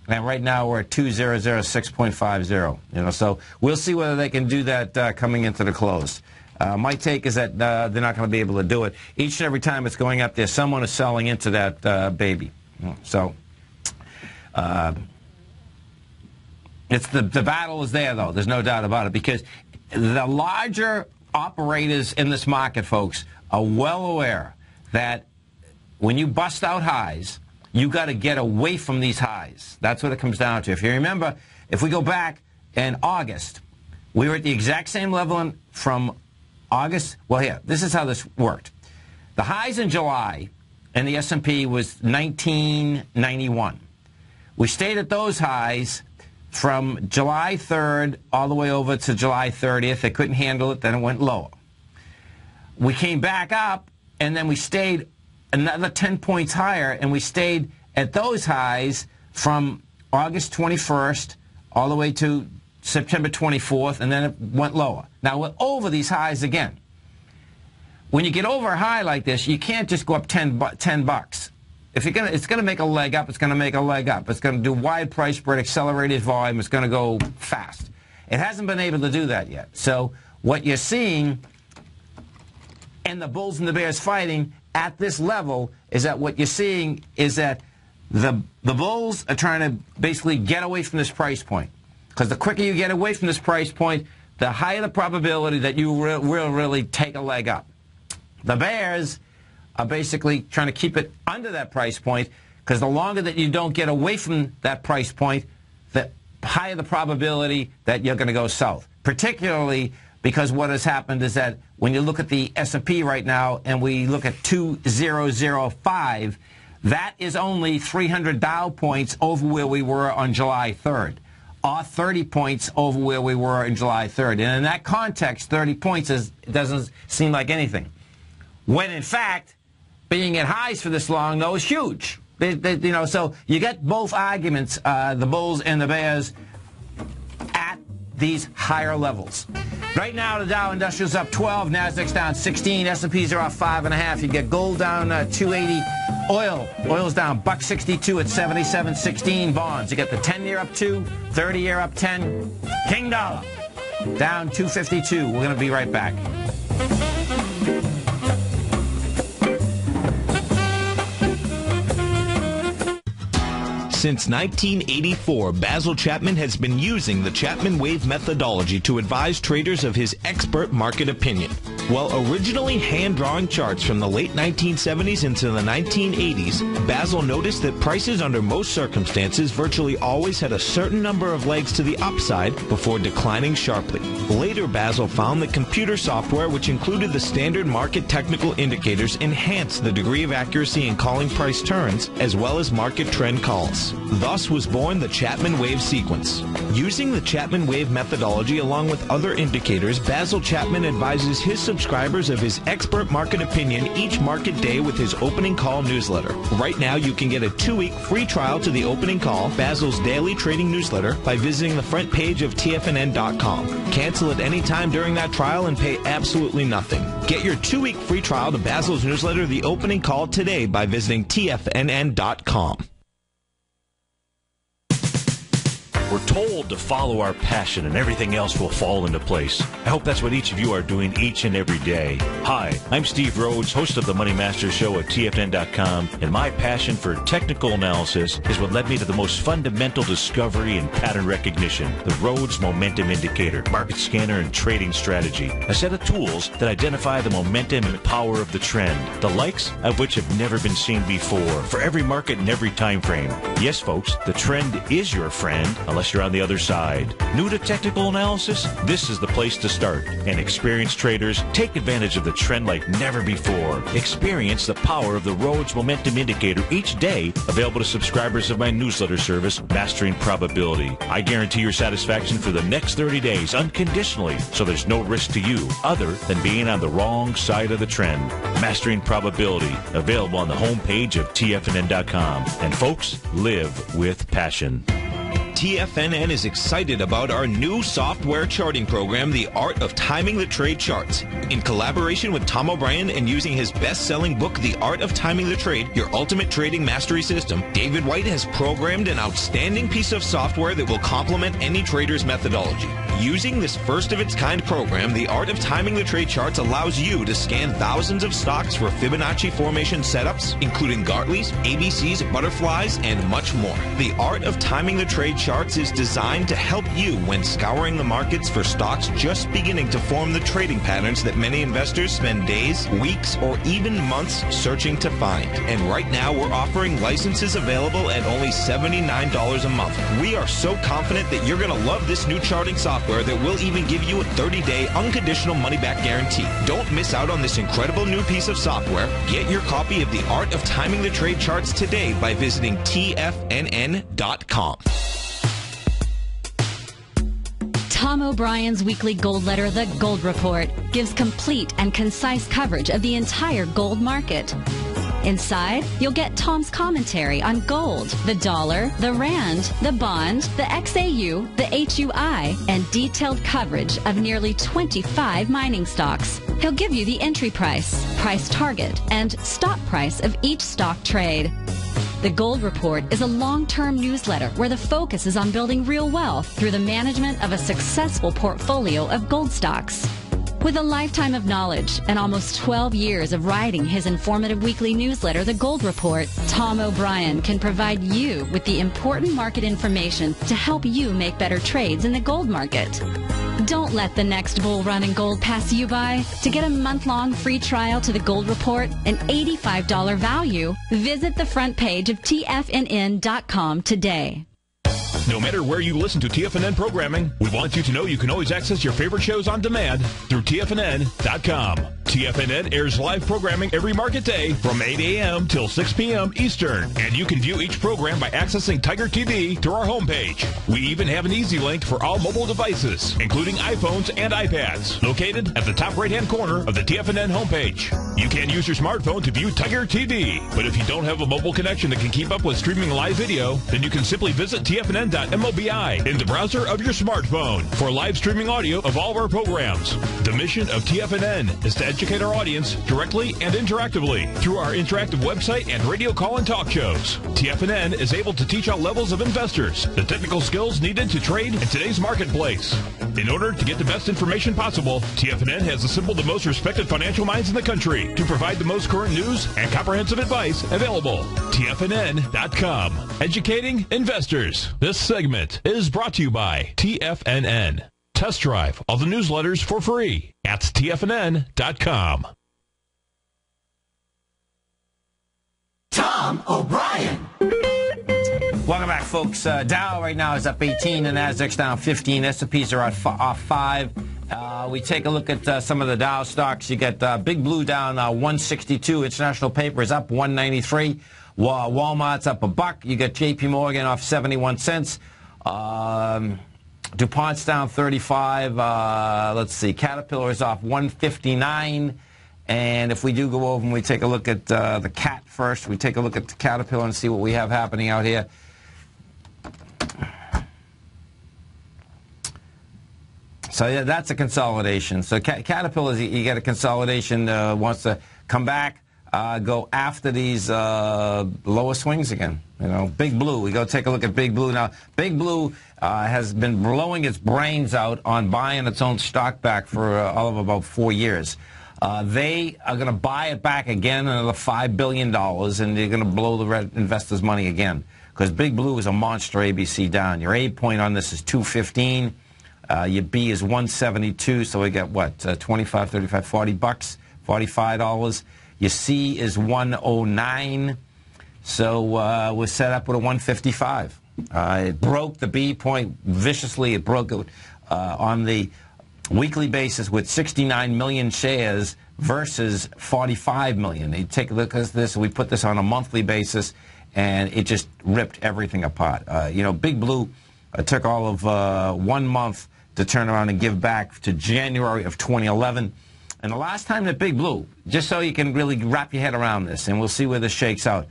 And right now we're at 2006.50. You know, so we'll see whether they can do that coming into the close. My take is that they're not going to be able to do it. Each and every time it's going up there, someone is selling into that baby. So it's the battle is there, though. There's no doubt about it, because the larger operators in this market, folks, are well aware that when you bust out highs, you got to get away from these highs. That's what it comes down to. If you remember, if we go back in August, we were at the exact same level from August. Well, here, this is how this worked. The highs in July in the S&P was 1991. We stayed at those highs from July 3rd all the way over to July 30th. They couldn't handle it. Then it went lower. We came back up, and then we stayed another 10 points higher, and we stayed at those highs from August 21st all the way to September 24th, and then it went lower. Now, we're over these highs again. When you get over a high like this, you can't just go up 10 bucks. If you're it's going to make a leg up, it's going to make a leg up. It's going to do wide price spread, accelerated volume. It's going to go fast. It hasn't been able to do that yet. So what you're seeing, and the bulls and the bears fighting at this level, is that what you're seeing is that the bulls are trying to basically get away from this price point. Because the quicker you get away from this price point, the higher the probability that you will really take a leg up. The bears are basically trying to keep it under that price point, because the longer that you don't get away from that price point, the higher the probability that you're going to go south. Particularly because what has happened is that when you look at the S&P right now and we look at 2005, that is only 300 Dow points over where we were on July 3rd, or 30 points over where we were in July 3rd. And in that context, 30 points doesn't seem like anything. When, in fact, being at highs for this long, though, is huge. You know, so you get both arguments, the bulls and the bears, at these higher levels. Right now, the Dow Industrial's up 12, Nasdaq's down 16, S&Ps are off 5.5. You get gold down 280, oil's down $1.62 at 77.16. Bonds, you get the 10-year up 2, 30-year up 10. King dollar down 252. We're going to be right back.
Since 1984, Basil Chapman has been using the Chapman Wave methodology to advise traders of his expert market opinion. While originally hand-drawing charts from the late 1970s into the 1980s, Basil noticed that prices under most circumstances virtually always had a certain number of legs to the upside before declining sharply. Later, Basil found that computer software, which included the standard market technical indicators, enhanced the degree of accuracy in calling price turns, as well as market trend calls. Thus was born the Chapman wave sequence. Using the Chapman wave methodology along with other indicators, Basil Chapman advises his subscribers of his expert market opinion each market day with his opening call newsletter. Right now, you can get a 2-week free trial to the opening call, Basil's daily trading newsletter, by visiting the front page of TFNN.com. Cancel at any time during that trial and pay absolutely nothing. Get your 2-week free trial to Basil's newsletter, The Opening Call, today by visiting TFNN.com.
We're told to follow our passion and everything else will fall into place. I hope that's what each of you are doing each and every day. Hi, I'm Steve Rhodes, host of the Money Master Show at TFNN.com, and my passion for technical analysis is what led me to the most fundamental discovery in pattern recognition, the Rhodes Momentum Indicator, market scanner, and trading strategy, a set of tools that identify the momentum and power of the trend, the likes of which have never been seen before, for every market and every time frame. Yes, folks, the trend is your friend, unless you're on the other side. New to technical analysis? This is the place to start. And experienced traders, take advantage of the trend like never before. Experience the power of the Rhodes Momentum Indicator each day, available to subscribers of my newsletter service, Mastering Probability. I guarantee your satisfaction for the next 30 days unconditionally, so there's no risk to you other than being on the wrong side of the trend. Mastering Probability, available on the homepage of TFNN.com. And folks, live with passion.
TFNN is excited about our new software charting program, The Art of Timing the Trade Charts. In collaboration with Tom O'Brien and using his best-selling book, The Art of Timing the Trade, Your Ultimate Trading Mastery System, David White has programmed an outstanding piece of software that will complement any trader's methodology. Using this first-of-its-kind program, The Art of Timing the Trade Charts allows you to scan thousands of stocks for Fibonacci formation setups, including Gartley's, ABC's, butterflies, and much more. The Art of Timing the Trade Charts is designed to help you when scouring the markets for stocks just beginning to form the trading patterns that many investors spend days, weeks, or even months searching to find. And right now, we're offering licenses available at only $79 a month. We are so confident that you're going to love this new charting software that will even give you a 30-day unconditional money-back guarantee. Don't miss out on this incredible new piece of software. Get your copy of The Art of Timing the Trade Charts today by visiting TFNN.com.
Tom O'Brien's weekly gold letter, The Gold Report, gives complete and concise coverage of the entire gold market. Inside, you'll get Tom's commentary on gold, the dollar, the rand, the bond, the XAU, the HUI, and detailed coverage of nearly 25 mining stocks. He'll give you the entry price, price target, and stop price of each stock trade. The Gold Report is a long-term newsletter where the focus is on building real wealth through the management of a successful portfolio of gold stocks. With a lifetime of knowledge and almost 12 years of writing his informative weekly newsletter, The Gold Report, Tom O'Brien can provide you with the important market information to help you make better trades in the gold market. Don't let the next bull run in gold pass you by. To get a month-long free trial to The Gold Report, an $85 value, visit the front page of TFNN.com today.
No matter where you listen to TFNN programming, we want you to know you can always access your favorite shows on demand through TFNN.com. TFNN airs live programming every market day from 8 a.m. till 6 p.m. Eastern, and you can view each program by accessing Tiger TV through our homepage. We even have an easy link for all mobile devices, including iPhones and iPads, located at the top right-hand corner of the TFNN homepage. You can use your smartphone to view Tiger TV, but if you don't have a mobile connection that can keep up with streaming live video, then you can simply visit TFNN.mobi in the browser of your smartphone for live streaming audio of all of our programs. The mission of TFNN is to educate our audience directly and interactively through our interactive website and radio call and talk shows. TFNN is able to teach all levels of investors the technical skills needed to trade in today's marketplace. In order to get the best information possible, TFNN has assembled the most respected financial minds in the country to provide the most current news and comprehensive advice available. TFNN.com. Educating investors. This segment is brought to you by TFNN. Test drive all the newsletters for free at TFNN.com.
Tom O'Brien.
Welcome back, folks. Dow right now is up 18, and Nasdaq's down 15. S&Ps are off 5. We take a look at some of the Dow stocks. You get Big Blue down 162. International Paper is up 193. Walmart's up $1. You get J.P. Morgan off 71 cents. DuPont's down 35. Let's see. Caterpillar is off 159. And if we do go over and we take a look at the CAT first, we take a look at the Caterpillar and see what we have happening out here. So yeah, that's a consolidation. So Caterpillar, you get a consolidation, wants to come back, go after these lower swings again. You know, Big Blue. We go take a look at Big Blue now. Big Blue has been blowing its brains out on buying its own stock back for all of about 4 years. They are going to buy it back again, another $5 billion, and they're going to blow the investors' money again. Because Big Blue is a monster ABC down. Your A point on this is 215. Your B is 172, so we got what, 25, 35, 40 bucks, $45. Your C is 109, so we're set up with a 155. It broke the B point viciously. It broke it on the weekly basis with 69 million shares versus 45 million. You take a look at this. We put this on a monthly basis, and it just ripped everything apart. You know, Big Blue took all of 1 month to turn around and give back to January of 2011. And the last time that Big Blue, just so you can really wrap your head around this, and we'll see where this shakes out,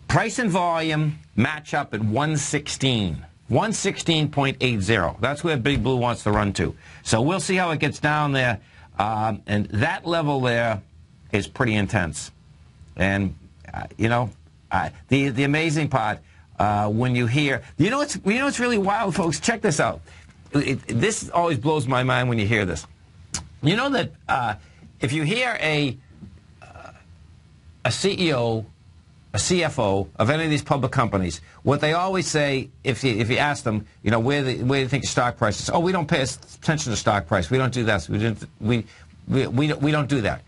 price and volume match up at 116. 116.80. That's where Big Blue wants to run to. So we'll see how it gets down there. And that level there is pretty intense. And, you know, the amazing part, when you hear, you know what's really wild, folks? Check this out. This always blows my mind when you hear this. You know that if you hear a CEO, a CFO of any of these public companies, what they always say, if you ask them, you know, where do you think the stock price is? Oh, we don't pay attention to stock price. We don't do that. We don't do that.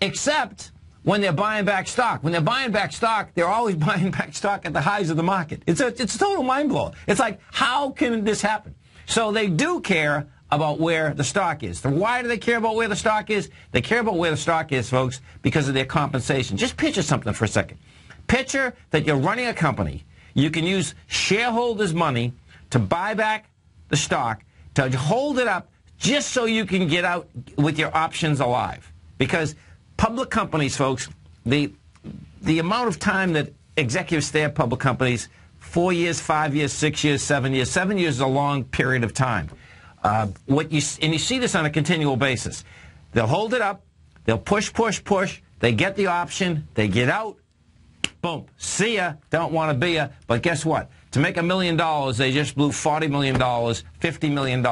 Except when they're buying back stock. When they're buying back stock, they're always buying back stock at the highs of the market. It's a total mind blow. It's like, how can this happen? So they do care about where the stock is. So why do they care about where the stock is? They care about where the stock is, folks, because of their compensation. Just picture something for a second. Picture that you're running a company. You can use shareholders' money to buy back the stock, to hold it up just so you can get out with your options alive. Because public companies, folks, the amount of time that executives stay at public companies, 4 years, 5 years, 6 years, 7 years. 7 years is a long period of time. And you see this on a continual basis. They'll hold it up. They'll push, push, push. They get the option. They get out. Boom. See ya. Don't want to be ya. But guess what? To make $1 million, they just blew $40 million, $50 million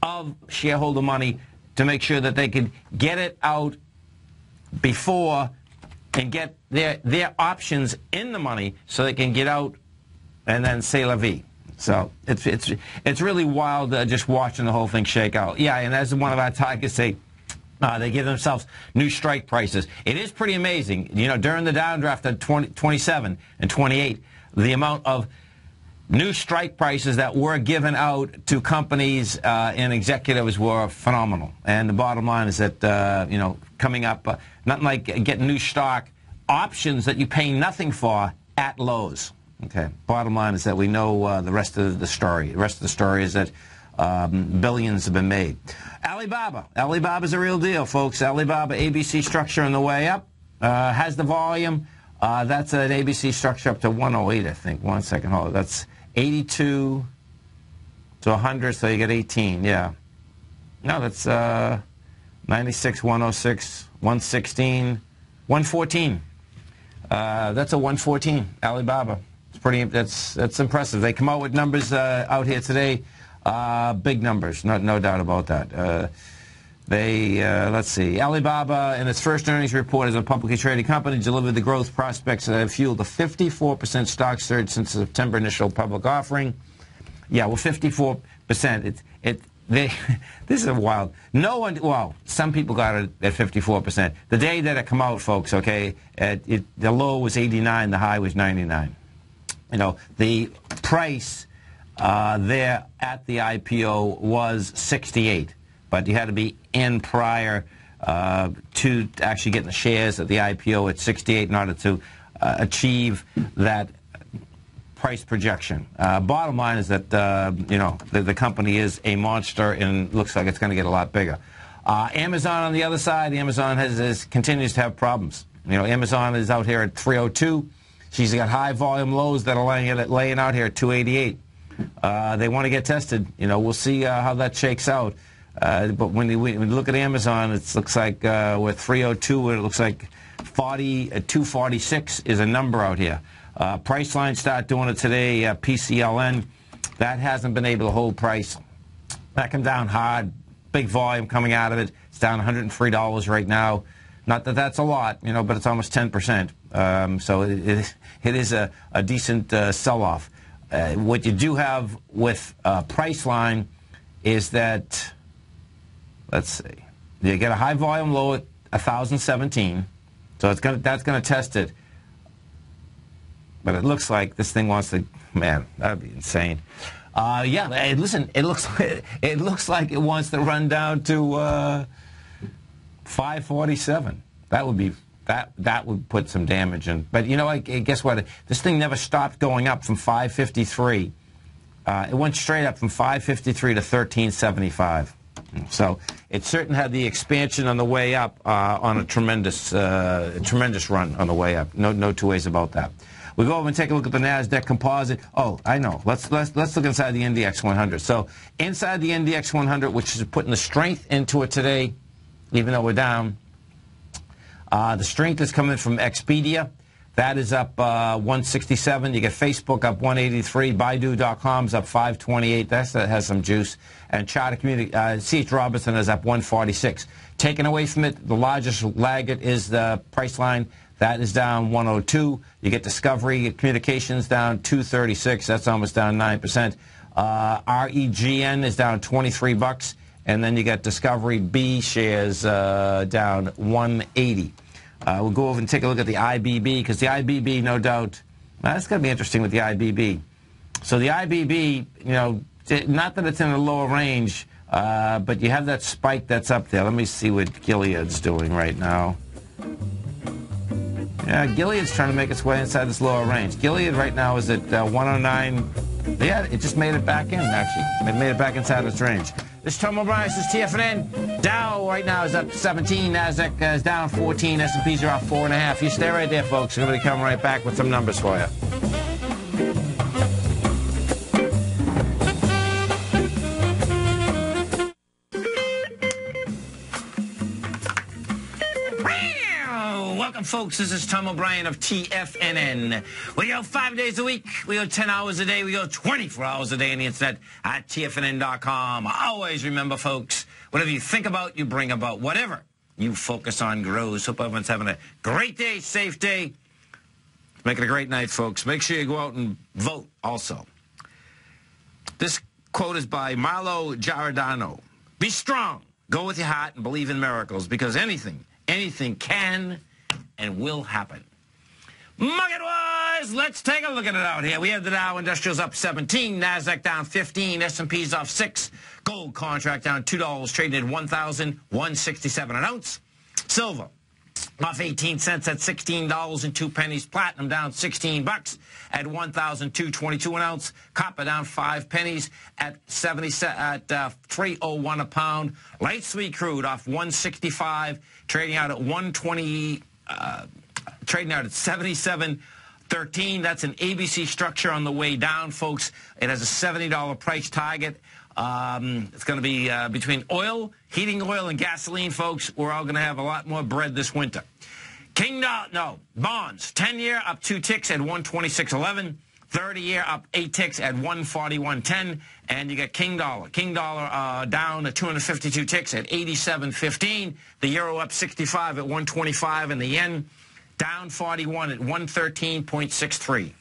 of shareholder money to make sure that they could get it out before and get their options in the money so they can get out and then say la vie. So it's really wild just watching the whole thing shake out. Yeah, and as one of our targets say, they give themselves new strike prices. It is pretty amazing. You know, during the downdraft of 27 and 28, the amount of new strike prices that were given out to companies and executives were phenomenal. And the bottom line is that, you know, coming up, nothing like getting new stock options that you pay nothing for at lows. Okay. Bottom line is that we know the rest of the story. The rest of the story is that billions have been made. Alibaba. Alibaba's a real deal, folks. Alibaba ABC structure on the way up. Has the volume. That's an ABC structure up to 108, I think. 1 second. Hold on. That's 82 to 100, so you get 18. Yeah. No, that's 96, 106, 116, 114. That's a 114, Alibaba. It's pretty. That's impressive. They come out with numbers out here today. Big numbers, no doubt about that. Let's see, Alibaba in its first earnings report as a publicly traded company delivered the growth prospects that have fueled a 54% stock surge since the September initial public offering. Yeah, well, 54%. this is wild. No one, well, some people got it at 54%. The day that it come out, folks, okay, the low was 89, the high was 99. You know, the price there at the IPO was 68, but you had to be in prior to actually getting the shares at the IPO at 68 in order to achieve that price projection. Bottom line is that, you know, the company is a monster and looks like it's going to get a lot bigger. Amazon on the other side, Amazon continues to have problems. You know, Amazon is out here at 302. She's got high volume lows that are laying out here at 288. They want to get tested. You know, we'll see how that shakes out. But when you look at Amazon, it looks like with 302, it looks like 246 is a number out here. Priceline start doing it today, PCLN. That hasn't been able to hold price. That come down hard. Big volume coming out of it. It's down $103 right now. Not that that's a lot, you know, but it's almost 10%. So it is a decent sell-off. What you do have with Priceline is that, let's see, you get a high volume low at 1,017, so that's going to test it. But it looks like this thing wants to, man, that'd be insane. Yeah, hey, listen, it looks like it wants to run down to 547. That would be that would put some damage in. But you know, guess what? This thing never stopped going up from 553. It went straight up from 553 to 1375. So it certainly had the expansion on the way up on a tremendous run on the way up. No two ways about that. We go over and take a look at the NASDAQ composite. Oh, I know. Let's look inside the NDX 100. So inside the NDX 100, which is putting the strength into it today, even though we're down, the strength is coming from Expedia. That is up 167. You get Facebook up 183. Baidu.com's up 528. That has some juice. And Charter Community, C.H. Robinson is up 146. Taken away from it, the largest laggard is the Priceline. That is down 102. You get Discovery Communications down 236. That's almost down 9%. REGN is down 23 bucks, and then you got Discovery B shares down 180. We'll go over and take a look at the IBB, because the IBB, no doubt, that's going to be interesting with the IBB. So the IBB, you know, not that it's in a lower range, but you have that spike that's up there. Let me see what Gilead's doing right now. Yeah, Gilead's trying to make its way inside this lower range. Gilead right now is at 109. Yeah, it just made it back in, actually. It made it back inside its range. This is Tom O'Brien. This is TFNN. Dow right now is up 17. NASDAQ is down 14. S&Ps are off 4.5. You stay right there, folks. We're going to come right back with some numbers for you. Welcome, folks. This is Tom O'Brien of TFNN. We go 5 days a week. We go 10 hours a day. We go 24 hours a day on the internet at TFNN.com. Always remember, folks, whatever you think about, you bring about. Whatever you focus on grows. Hope everyone's having a great day, safe day. Make it a great night, folks. Make sure you go out and vote also. This quote is by Marlo Giordano. Be strong. Go with your heart and believe in miracles, because anything can and will happen. Market-wise, let's take a look at it out here. We have the Dow Industrials up 17, NASDAQ down 15, S&P's off 6, gold contract down $2, trading at $1,167 an ounce. Silver off 18 cents at $16.02. Platinum down 16 bucks at $1,222 an ounce. Copper down 5 pennies at $3.01 a pound. Light sweet crude off 165, trading out at 120. Trading out at 77.13. That's an ABC structure on the way down, folks. It has a $70 price target. It's going to be between oil, heating oil, and gasoline, folks. We're all going to have a lot more bread this winter. Bonds. 10-year up 2 ticks at 126.11. 30-year up 8 ticks at 141.10. And you got King Dollar. King Dollar down at 252 ticks at 87.15. The euro up 65 at 125. And the yen down 41 at 113.63.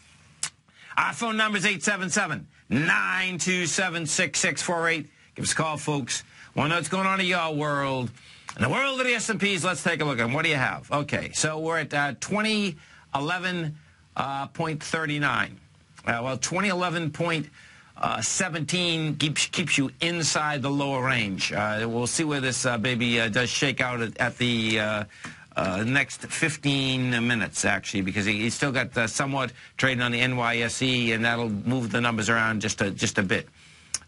Our phone number is 877-927-6648. Give us a call, folks. Want to know what's going on in your world. In the world of the S&Ps, let's take a look at them. What do you have? Okay, so we're at 2011.39. Well, 2011.17 keeps you inside the lower range. We'll see where this baby does shake out at the next 15 minutes, actually, because he's still got somewhat trading on the NYSE, and that'll move the numbers around just a bit.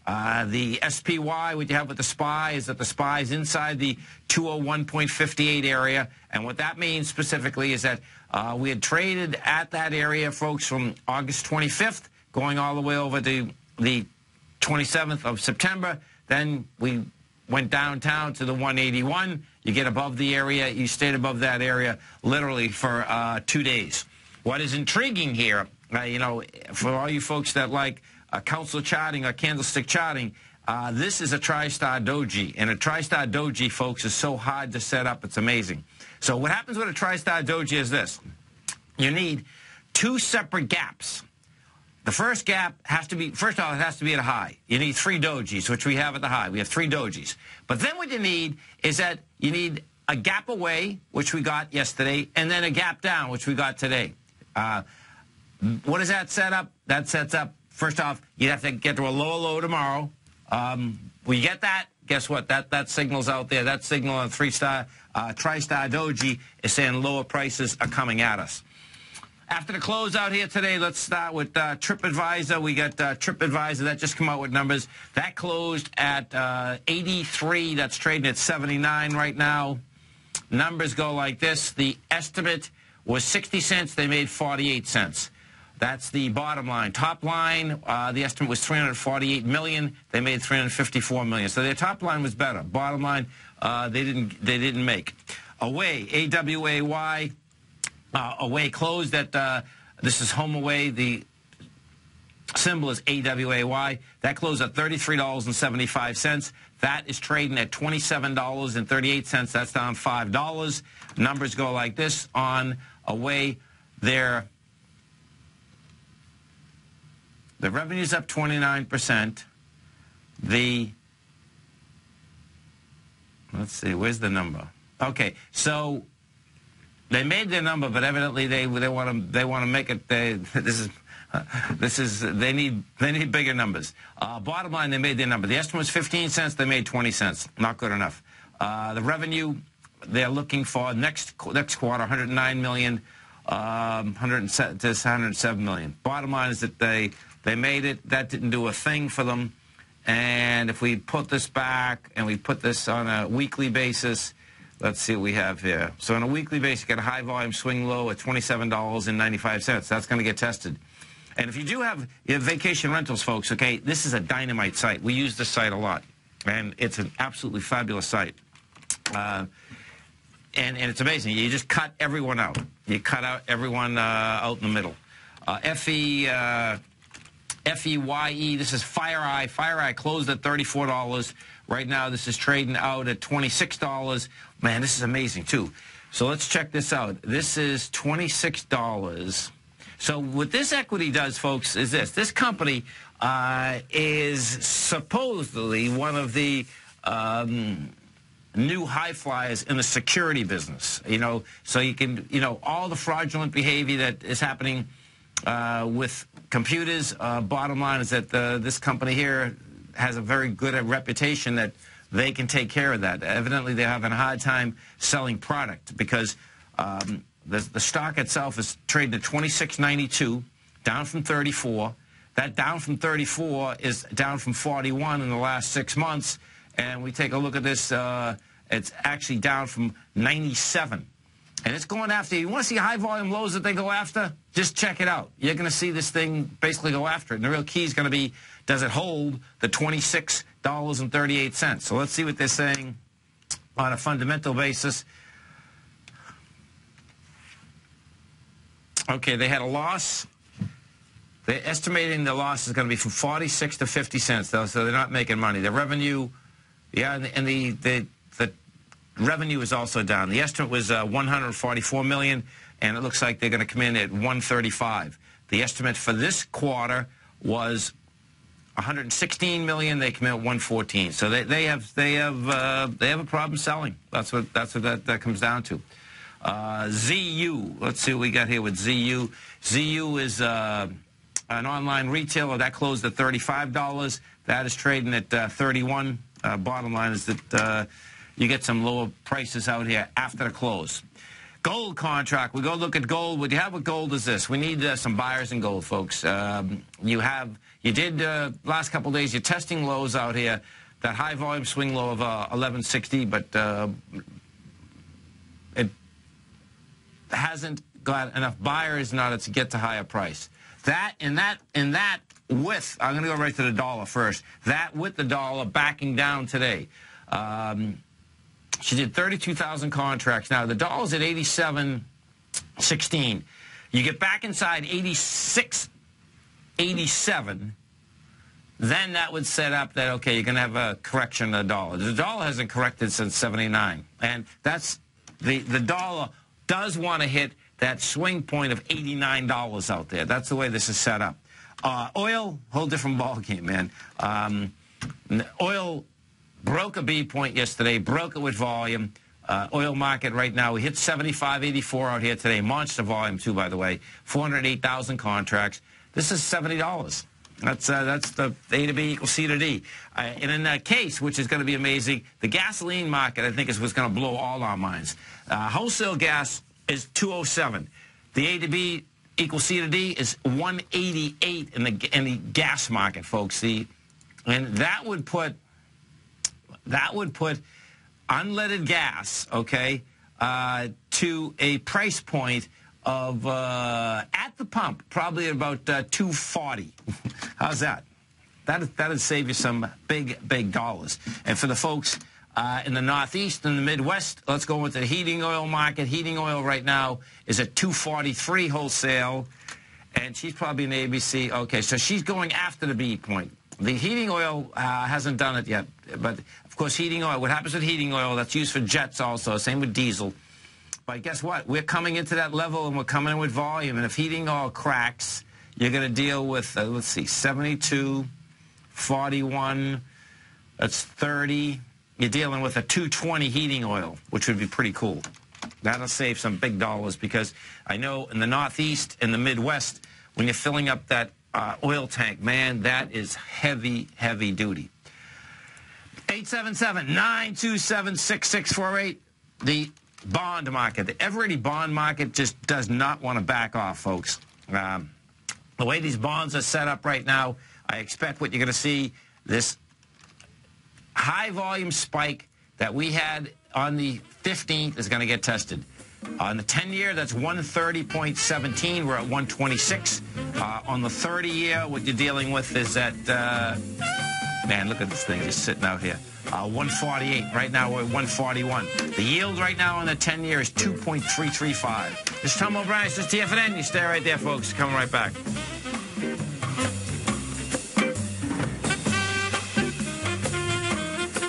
The SPY, what you have with the SPY is that the SPY is inside the 201.58 area, and what that means specifically is that we had traded at that area, folks, from August 25th, going all the way over to the 27th of September. Then we went downtown to the 181. You get above the area. You stayed above that area literally for 2 days. What is intriguing here, you know, for all you folks that like council charting or candlestick charting, this is a tri-star doji. And a tri-star doji, folks, is so hard to set up, it's amazing. So what happens with a tri-star doji is this. You need two separate gaps. The first gap has to be, first of all, it has to be at a high. You need 3 dojis, which we have at the high. We have 3 dojis. But then what you need is that you need a gap away, which we got yesterday, and then a gap down, which we got today. What does that set up? That sets up, first off, you have to get to a lower low tomorrow. When you get that, guess what? That signal's out there. That signal on tri-star doji is saying lower prices are coming at us. After the close out here today, let's start with TripAdvisor. We got TripAdvisor. That just come out with numbers. That closed at 83. That's trading at 79 right now. Numbers go like this. The estimate was 60 cents. They made 48 cents. That's the bottom line. Top line, the estimate was 348 million. They made 354 million. So their top line was better. Bottom line, they didn't make. Away, AWAY. Away closed at, this is home away. The symbol is AWAY. That closed at $33.75. That is trading at $27.38. That's down $5. Numbers go like this on away. The revenue's up 29%. Let's see, where's the number? Okay, so they made their number, but evidently they want to make it. They need bigger numbers. Bottom line, they made their number. The estimate was 15 cents. They made 20 cents. Not good enough. The revenue they're looking for next quarter, 109 million, 107 million. Bottom line is that they made it. That didn't do a thing for them. And if we put this back and we put this on a weekly basis. Let's see what we have here. So on a weekly basis, you get a high volume swing low at $27.95. That's going to get tested. And if you have vacation rentals, folks, okay, this is a dynamite site. We use this site a lot. And it's an absolutely fabulous site. And it's amazing. You just cut everyone out. You cut out everyone out in the middle. FEYE, this is FireEye. FireEye closed at $34. Right now, this is trading out at $26. Man, this is amazing, too. So let's check this out. This is $26. So what this equity does, folks, is this. This company is supposedly one of the new high flyers in the security business. You know, so you can, you know, all the fraudulent behavior that is happening with computers. Bottom line is that this company here has a very good reputation that they can take care of that. Evidently, they're having a hard time selling product because the stock itself is trading at $26.92, down from 34. That down from 34 is down from 41 in the last 6 months. And we take a look at this, it's actually down from 97. And it's going after, you want to see high volume lows that they go after? Just check it out. You're going to see this thing basically go after it. And the real key is going to be, does it hold the $26.38? So let's see what they're saying on a fundamental basis. Okay, they had a loss. They're estimating the loss is going to be from 46 to 50 cents, though, so they're not making money. The revenue, yeah, and the revenue is also down. The estimate was 144 million, and it looks like they're going to come in at 135. The estimate for this quarter was 116 million. They come in at 114. So they have a problem selling. That's what that comes down to. ZU. Let's see what we got here with ZU. ZU is an online retailer that closed at $35. That is trading at 31. Bottom line is that you get some lower prices out here after the close. Gold contract. We go look at gold. What you have with gold is this. We need some buyers in gold, folks. You did last couple of days. You're testing lows out here. That high volume swing low of 1160, but it hasn't got enough buyers in order to get to higher price. That with, I'm going to go right to the dollar first. That with the dollar backing down today. She did 32,000 contracts. Now, the dollar's at 87.16. You get back inside 86.87, then that would set up that, okay, you're going to have a correction of the dollar. The dollar hasn't corrected since 79. And that's the dollar does want to hit that swing point of $89 out there. That's the way this is set up. Oil, whole different ballgame, man. Oil broke a B point yesterday, broke it with volume. Oil market right now, we hit 75.84 out here today. Monster volume, too, by the way. 408,000 contracts. This is $70. That's the A to B equals C to D. And in that case, which is going to be amazing, the gasoline market, I think, is what's going to blow all our minds. Wholesale gas is 207. The A to B equals C to D is 188 in the gas market, folks. And that would put unleaded gas, okay, to a price point of, at the pump, probably about $2.40. How's that? That'd save you some big dollars. And for the folks in the Northeast and the Midwest, let's go with the heating oil market. Heating oil right now is at $2.43 wholesale, and she's probably in the ABC. Okay, so she's going after the B point. The heating oil hasn't done it yet, but of course, heating oil, what happens with heating oil, that's used for jets also, same with diesel. But guess what? We're coming into that level, and we're coming in with volume, and if heating oil cracks, you're going to deal with, let's see, 72, 41, that's 30. You're dealing with a 220 heating oil, which would be pretty cool. That'll save some big dollars, because I know in the Northeast and the Midwest, when you're filling up that oil tank, man, that is heavy, heavy duty. 877-927-6648. The bond market, the ever-ready bond market just does not want to back off, folks. The way these bonds are set up right now, I expect what you're going to see, this high-volume spike that we had on the 15th is going to get tested. On the 10-year, that's 130.17. We're at 126. On the 30-year, what you're dealing with is that, man, look at this thing just sitting out here. 148. Right now, we're at 141. The yield right now on the 10-year is 2.335. This is Tom O'Brien. This is TFNN. You stay right there, folks. Coming right back.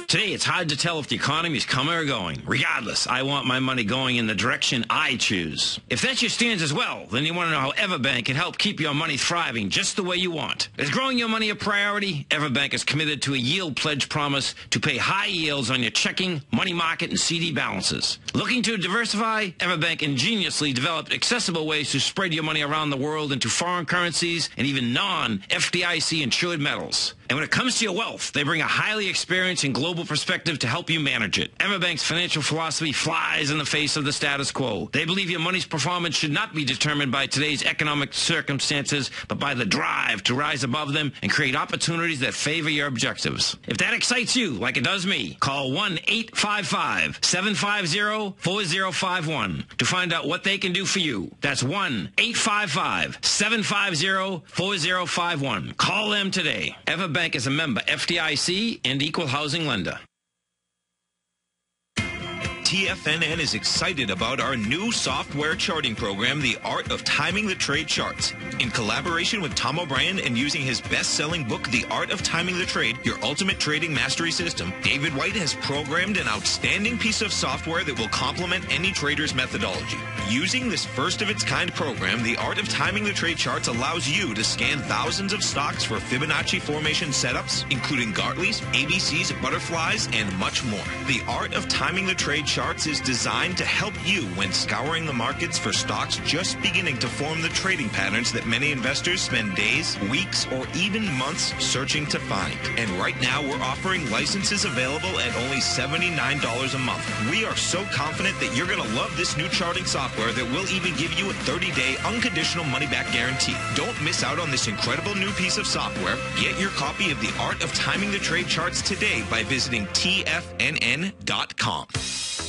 Today, it's hard to tell if the economy is coming or going. Regardless, I want my money going in the direction I choose. If that's your stance as well, then you want to know how Everbank can help keep your money thriving just the way you want. Is growing your money a priority? Everbank is committed to a yield pledge promise to pay high yields on your checking, money market, and CD balances. Looking to diversify? Everbank ingeniously developed accessible ways to spread your money around the world into foreign currencies and even non-FDIC insured metals. And when it comes to your wealth, they bring a highly experienced and global perspective to help you manage it. Everbank's financial philosophy flies in the face of the status quo. They believe your money's performance should not be determined by today's economic circumstances, but by the drive to rise above them and create opportunities that favor your objectives. If that excites you, like it does me, call 1-855-750-4051 to find out what they can do for you. That's 1-855-750-4051. Call them today. Everbank is a member FDIC and equal housing lender.
TFNN is excited about our new software charting program, The Art of Timing the Trade Charts. In collaboration with Tom O'Brien and using his best-selling book, The Art of Timing the Trade, Your Ultimate Trading Mastery System, David White has programmed an outstanding piece of software that will complement any trader's methodology. Using this first-of-its-kind program, The Art of Timing the Trade Charts allows you to scan thousands of stocks for Fibonacci formation setups, including Gartley's, ABC's, butterflies, and much more. The Art of Timing the Trade Charts is designed to help you when scouring the markets for stocks just beginning to form the trading patterns that many investors spend days, weeks, or even months searching to find. And right now, we're offering licenses available at only $79 a month. We are so confident that you're going to love this new charting software that will even give you a 30-day unconditional money-back guarantee. Don't miss out on this incredible new piece of software. Get your copy of The Art of Timing the Trade Charts today by visiting TFNN.com.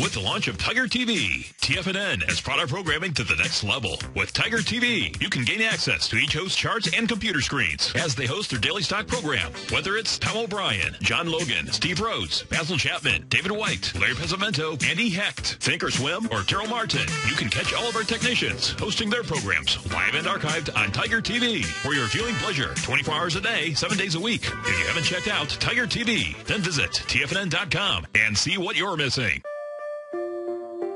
With the launch of Tiger TV, TFNN has brought our programming to the next level. With Tiger TV, you can gain access to each host's charts and computer screens as they host their daily stock program. Whether it's Tom O'Brien, John Logan, Steve Rhodes, Basil Chapman, David White, Larry Pezzamento, Andy Hecht, Thinkorswim, or Daryl Martin, you can catch all of our technicians hosting their programs live and archived on Tiger TV for your viewing pleasure 24 hours a day, 7 days a week. If you haven't checked out Tiger TV, then visit TFNN.com and see what you're missing.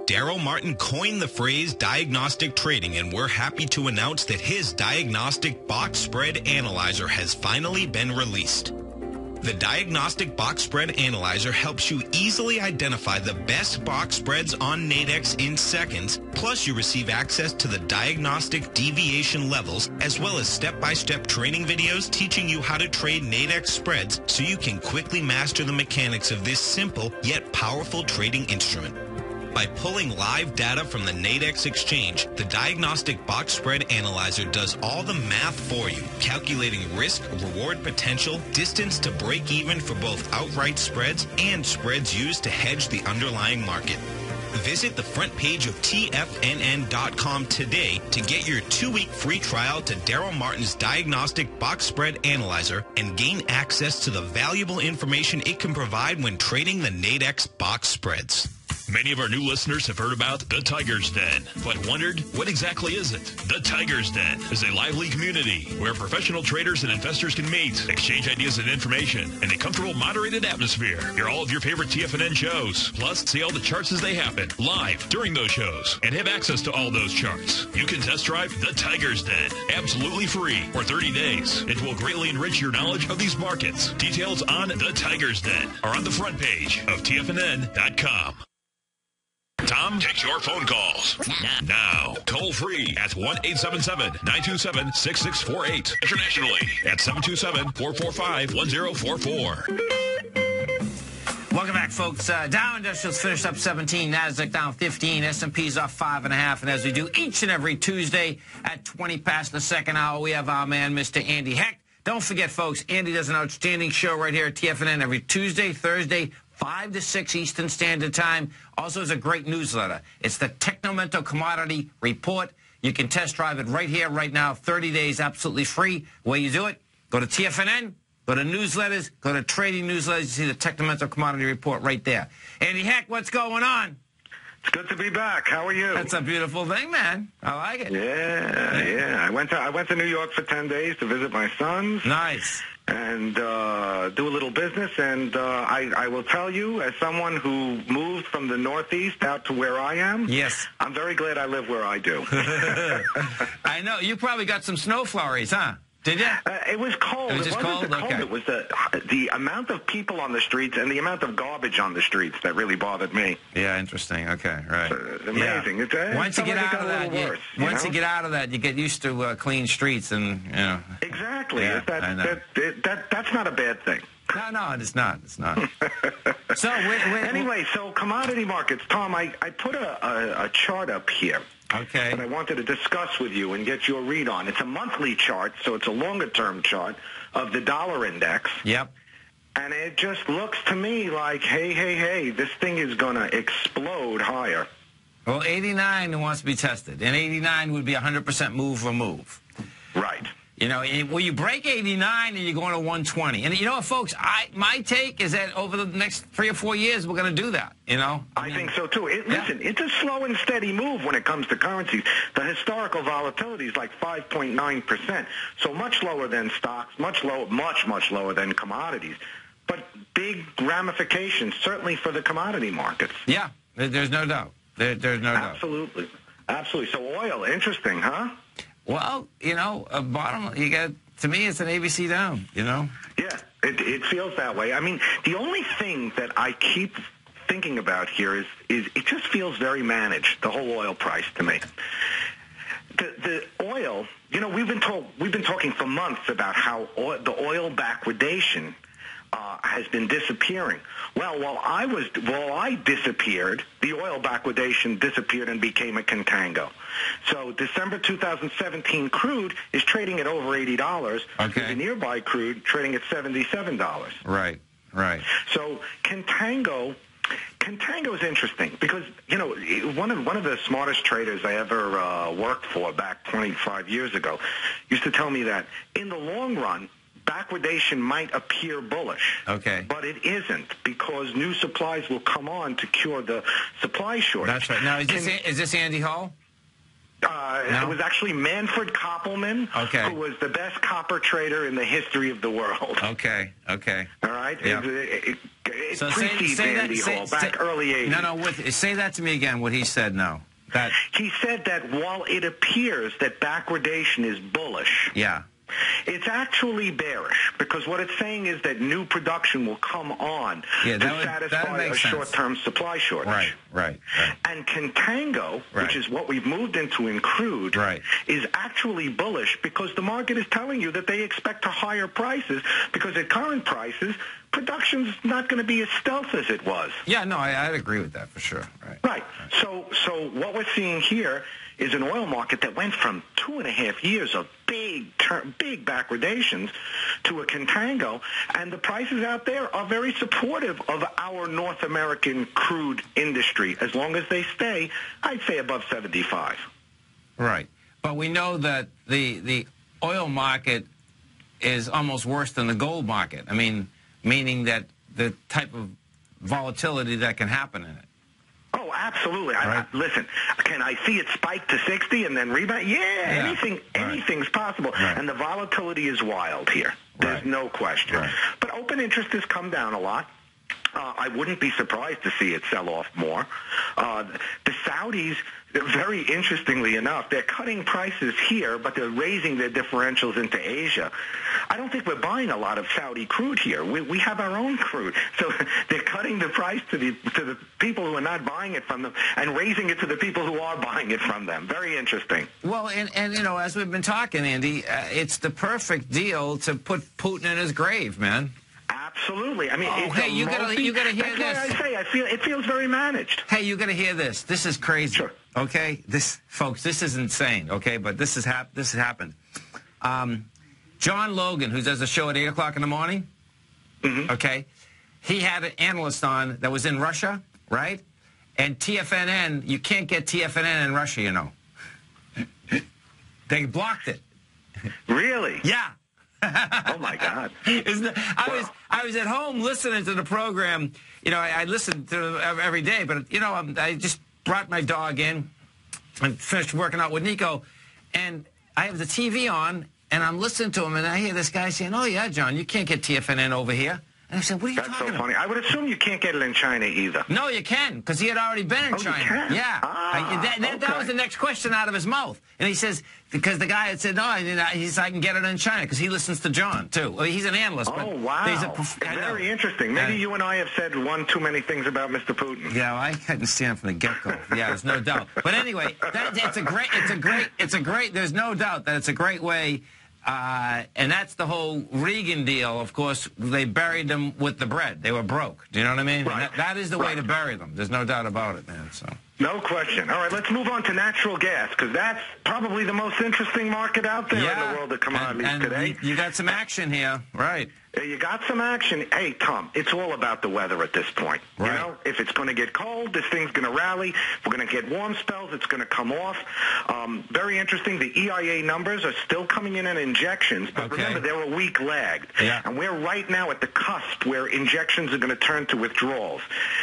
Daryl Martin coined the phrase diagnostic trading, and we're happy to announce that his diagnostic box spread analyzer has finally been released. The Diagnostic Box Spread Analyzer helps you easily identify the best box spreads on Nadex in seconds, plus you receive access to the diagnostic deviation levels, as well as step-by-step training videos teaching you how to trade Nadex spreads so you can quickly master the mechanics of this simple yet powerful trading instrument. By pulling live data from the Nadex exchange, the Diagnostic Box Spread Analyzer does all the math for you, calculating risk, reward potential, distance to break even for both outright spreads and spreads used to hedge the underlying market. Visit the front page of TFNN.com today to get your 2-week free trial to Daryl Martin's Diagnostic Box Spread Analyzer and gain access to the valuable information it can provide when trading the Nadex box spreads.
Many of our new listeners have heard about the Tiger's Den, but wondered, what exactly is it? The Tiger's Den is a lively community where professional traders and investors can meet, exchange ideas and information in a comfortable, moderated atmosphere. Hear all of your favorite TFNN shows, plus see all the charts as they happen, live during those shows, and have access to all those charts. You can test drive the Tiger's Den, absolutely free, for 30 days. It will greatly enrich your knowledge of these markets. Details on the Tiger's Den are on the front page of TFNN.com. Tom takes your phone calls now. Toll free at 1-877-927-6648. Internationally at 727-445-1044.
Welcome back, folks. Dow Industrials finished up 17, NASDAQ down 15, S&P's off 5.5, and as we do each and every Tuesday at 20 past the second hour, we have our man, Mr. Andy Hecht. Don't forget, folks, Andy does an outstanding show right here at TFNN every Tuesday, Thursday, 5 to 6 Eastern Standard Time. Also, has a great newsletter. It's the Technomental Commodity Report. You can test drive it right here, right now, 30 days, absolutely free. The way you do it, go to TFNN, go to newsletters, go to trading newsletters. You see the Technomental Commodity Report right there. Andy Hecht, what's going on?
It's good to be back. How are you?
That's a beautiful thing, man. I like it.
Yeah. I went to New York for 10 days to visit my sons.
Nice.
And do a little business. And I will tell you, as someone who moved from the Northeast out to where I am,
yes,
I'm very glad I live where I do.
I know. You probably got some snow flurries, huh? Did you?
It was cold.
It was just cold?
The cold.
Okay.
It was the amount of people on the streets and the amount of garbage on the streets that really bothered me.
Yeah, interesting. Okay, right.
It's amazing.
Yeah. Once you get out of that, you get used to clean streets, and you know.
Exactly.
Yeah,
That's not a bad thing.
No, it's not. It's not. So
anyway, so commodity markets, Tom. I put a chart up here.
Okay.
That I wanted to discuss with you and get your read on. It's a monthly chart, so it's a longer-term chart of the dollar index.
Yep.
And it just looks to me like, hey, this thing is going to explode higher.
Well, 89 wants to be tested, and 89 would be 100% move or move.
Right.
You know, well, you break 89 and you're going to 120. And you know what, folks? My take is that over the next 3 or 4 years, we're going to do that. You know,
I think so too. Listen, it's a slow and steady move when it comes to currencies. The historical volatility is like 5.9%, so much lower than stocks, much lower than commodities. But big ramifications, certainly for the commodity markets.
Yeah, there's no doubt. There's no doubt.
Absolutely. So oil, interesting, huh?
Well, you know, to me, it's an ABC down, you know?
Yeah, it feels that way. I mean, the only thing that I keep thinking about here is it just feels very managed, the whole oil price to me. The oil, you know, we've been talking for months about how the oil backwardation has been disappearing. Well, while I disappeared, the oil backwardation disappeared and became a contango. So December 2017 crude is trading at over $80.
Okay.
The nearby crude trading at $77.
Right.
So contango is interesting because, you know, one of the smartest traders I ever worked for back 25 years ago used to tell me that in the long run, backwardation might appear bullish.
Okay.
But it isn't, because new supplies will come on to cure the supply shortage.
That's right. Now, is this Andy Hall?
It was actually Manfred Koppelman, who was the best copper trader in the history of the world.
Okay.
All right?
Yeah.
It
So
precedes Andy Hall, back early 80s.
No, say that to me again, what he said now.
He said that while it appears that backwardation is bullish, it's actually bearish, because what it's saying is that new production will come on to satisfy a short-term supply shortage.
Right.
And contango, which is what we've moved into in crude, is actually bullish, because the market is telling you that they expect higher prices, because at current prices, production's not going to be as stealth as it was.
Yeah, no, I'd agree with that for sure.
Right. So what we're seeing here is an oil market that went from 2.5 years of big backwardations to a contango, and the prices out there are very supportive of our North American crude industry, as long as they stay, I'd say, above 75.
Right. But we know that the oil market is almost worse than the gold market. I mean, meaning that the type of volatility that can happen in it.
Oh, absolutely. Listen, can I see it spike to 60 and then rebound? Yeah. Anything's possible. And the volatility is wild here. There's no question. But open interest has come down a lot. I wouldn't be surprised to see it sell off more. The Saudis, very interestingly enough, they're cutting prices here, but they're raising their differentials into Asia. I don't think we're buying a lot of Saudi crude here. We have our own crude. So they're cutting the price to the people who are not buying it from them and raising it to the people who are buying it from them. Very interesting.
Well, and you know, as we've been talking, Andy, it's the perfect deal to put Putin in his grave, man.
Absolutely. I mean,
you gotta hear
that's
this.
That's why I say it feels very managed.
Hey, you gotta hear this. This is crazy.
Sure.
Okay, folks, this is insane. Okay, but this has happened. John Logan, who does a show at 8 o'clock in the morning. Okay, he had an analyst on that was in Russia, right? And TFNN, you can't get TFNN in Russia, you know. They blocked it.
Really?
Yeah.
Oh my God!
I was at home listening to the program. You know, I listened to it every day, but you know, I just brought my dog in and finished working out with Nico, and I have the TV on, and I'm listening to him, and I hear this guy saying, "Oh yeah, John, you can't get TFNN over here." And I said, "What are you talking about?"
That's so funny. I would assume you can't get it in China either.
No, you can, because he had already been in China.
You can?
Yeah. That was the next question out of his mouth. And he says, because the guy had said, no, he said, I can get it in China, because he listens to John, too. Well, he's an analyst.
Oh, wow. Very interesting. Maybe you and I have said one too many things about Mr. Putin.
Yeah, well, I couldn't stand from the get-go. Yeah, there's no doubt. But anyway, it's a great, there's no doubt that it's a great way. And that's the whole Reagan deal. Of course, they buried them with the bread. They were broke. Do you know what I mean?
Right.
That is the way to bury them. There's no doubt about it, man. So.
No question. All right, let's move on to natural gas, because that's probably the most interesting market out there in the world of commodities today.
You got some action here, right?
You got some action. Hey, Tom, it's all about the weather at this point.
Right.
You know, if it's going to get cold, this thing's going to rally. If we're going to get warm spells, it's going to come off. Very interesting. The EIA numbers are still coming in injections, but remember, they're a week lagged.
Yeah.
And we're right now at the cusp where injections are going to turn to withdrawals.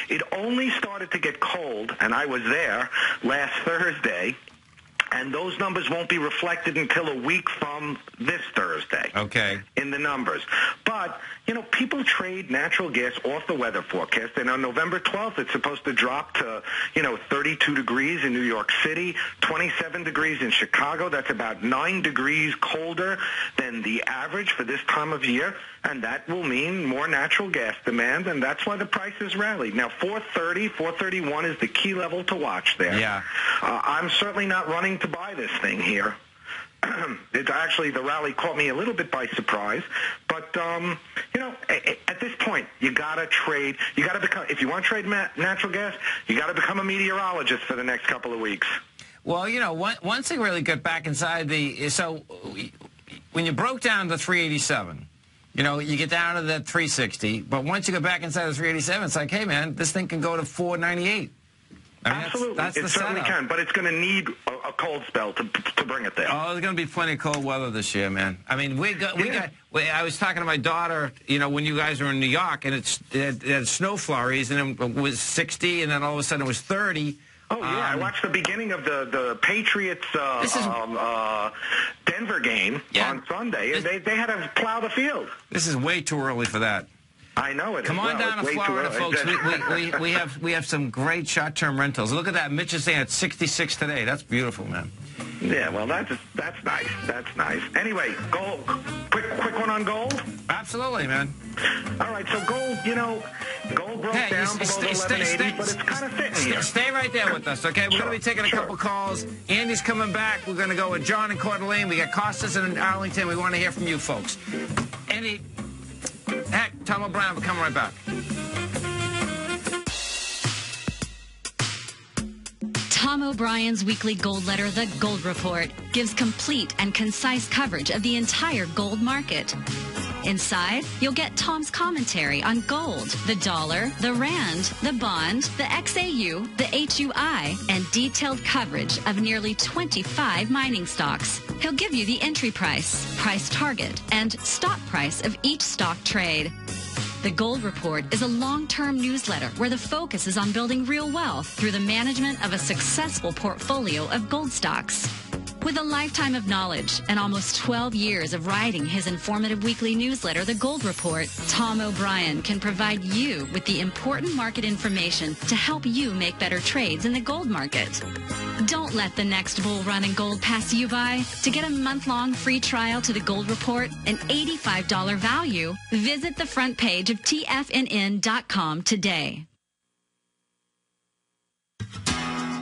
It only started to get cold, and I was there last Thursday, and those numbers won't be reflected until a week from this Thursday.
Okay.
In the numbers. But, you know, people trade natural gas off the weather forecast, and on November 12th, it's supposed to drop to, 32 degrees in New York City, 27 degrees in Chicago. That's about 9 degrees colder than the average for this time of year, and that will mean more natural gas demand, and that's why the prices rally. Now, 430, 431 is the key level to watch there.
Yeah.
I'm certainly not running to buy this thing here. It's actually, the rally caught me a little bit by surprise, but at this point, you gotta trade. You gotta become, if you want to trade natural gas, you gotta become a meteorologist for the next couple of weeks.
Well, once they really get back inside so when you broke down the 387, you get down to that 360, but once you go back inside the 387, it's like, hey man, this thing can go to 498.
Absolutely,
that's
it certainly can, but it's going to need a cold spell to bring it there.
Oh, there's going to be plenty of cold weather this year, man. I mean, I was talking to my daughter, when you guys were in New York, and it had snow flurries, and it was 60, and then all of a sudden it was 30.
Oh, yeah, I watched the beginning of the Patriots Denver game on Sunday, and they had to plow the field.
This is way too early for that.
I know it.
Come on down to Florida, folks. We have some great short-term rentals. Look at that. Mitch is saying it's 66 today. That's beautiful, man.
Yeah, well, that's nice. That's nice. Anyway, gold. Quick one on gold?
Absolutely, man.
All right, so gold, gold broke down below the 1180, but it's kind of sitting here.
Stay right there with us, okay? We're going to be taking a couple calls. Andy's coming back. We're going to go with John and Coeur d'Alene. We got Costas in Arlington. We want to hear from you folks. Andy... Heck, Tom O'Brien, we're coming right back.
Tom O'Brien's weekly gold letter, The Gold Report, gives complete and concise coverage of the entire gold market. Inside, you'll get Tom's commentary on gold, the dollar, the rand, the bond, the XAU, the HUI, and detailed coverage of nearly 25 mining stocks. He'll give you the entry price, price target, and stop price of each stock trade. The Gold Report is a long-term newsletter where the focus is on building real wealth through the management of a successful portfolio of gold stocks. With a lifetime of knowledge and almost 12 years of writing his informative weekly newsletter, The Gold Report, Tom O'Brien can provide you with the important market information to help you make better trades in the gold market. Don't let the next bull run in gold pass you by. To get a month-long free trial to The Gold Report, an $85 value, visit the front page of TFNN.com today.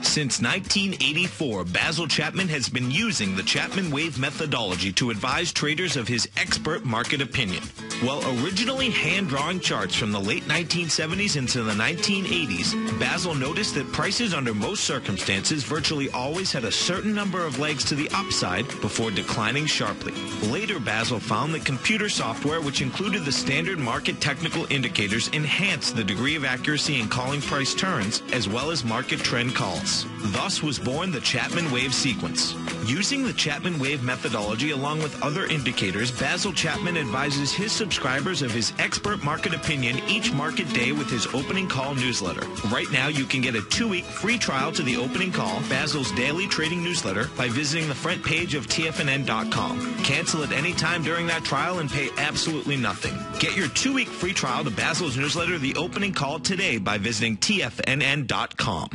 Since 1984, Basil Chapman has been using the Chapman Wave methodology to advise traders of his expert market opinion. While originally hand-drawing charts from the late 1970s into the 1980s, Basil noticed that prices under most circumstances virtually always had a certain number of legs to the upside before declining sharply. Later, Basil found that computer software, which included the standard market technical indicators, enhanced the degree of accuracy in calling price turns, as well as market trend calls. Thus was born the Chapman Wave sequence. Using the Chapman Wave methodology along with other indicators, Basil Chapman advises his subscribers of his expert market opinion each market day with his opening call newsletter. Right now, you can get a 2-week free trial to the opening call, Basil's daily trading newsletter, by visiting the front page of TFNN.com. Cancel at any time during that trial and pay absolutely nothing. Get your 2-week free trial to Basil's newsletter, The Opening Call, today by visiting TFNN.com.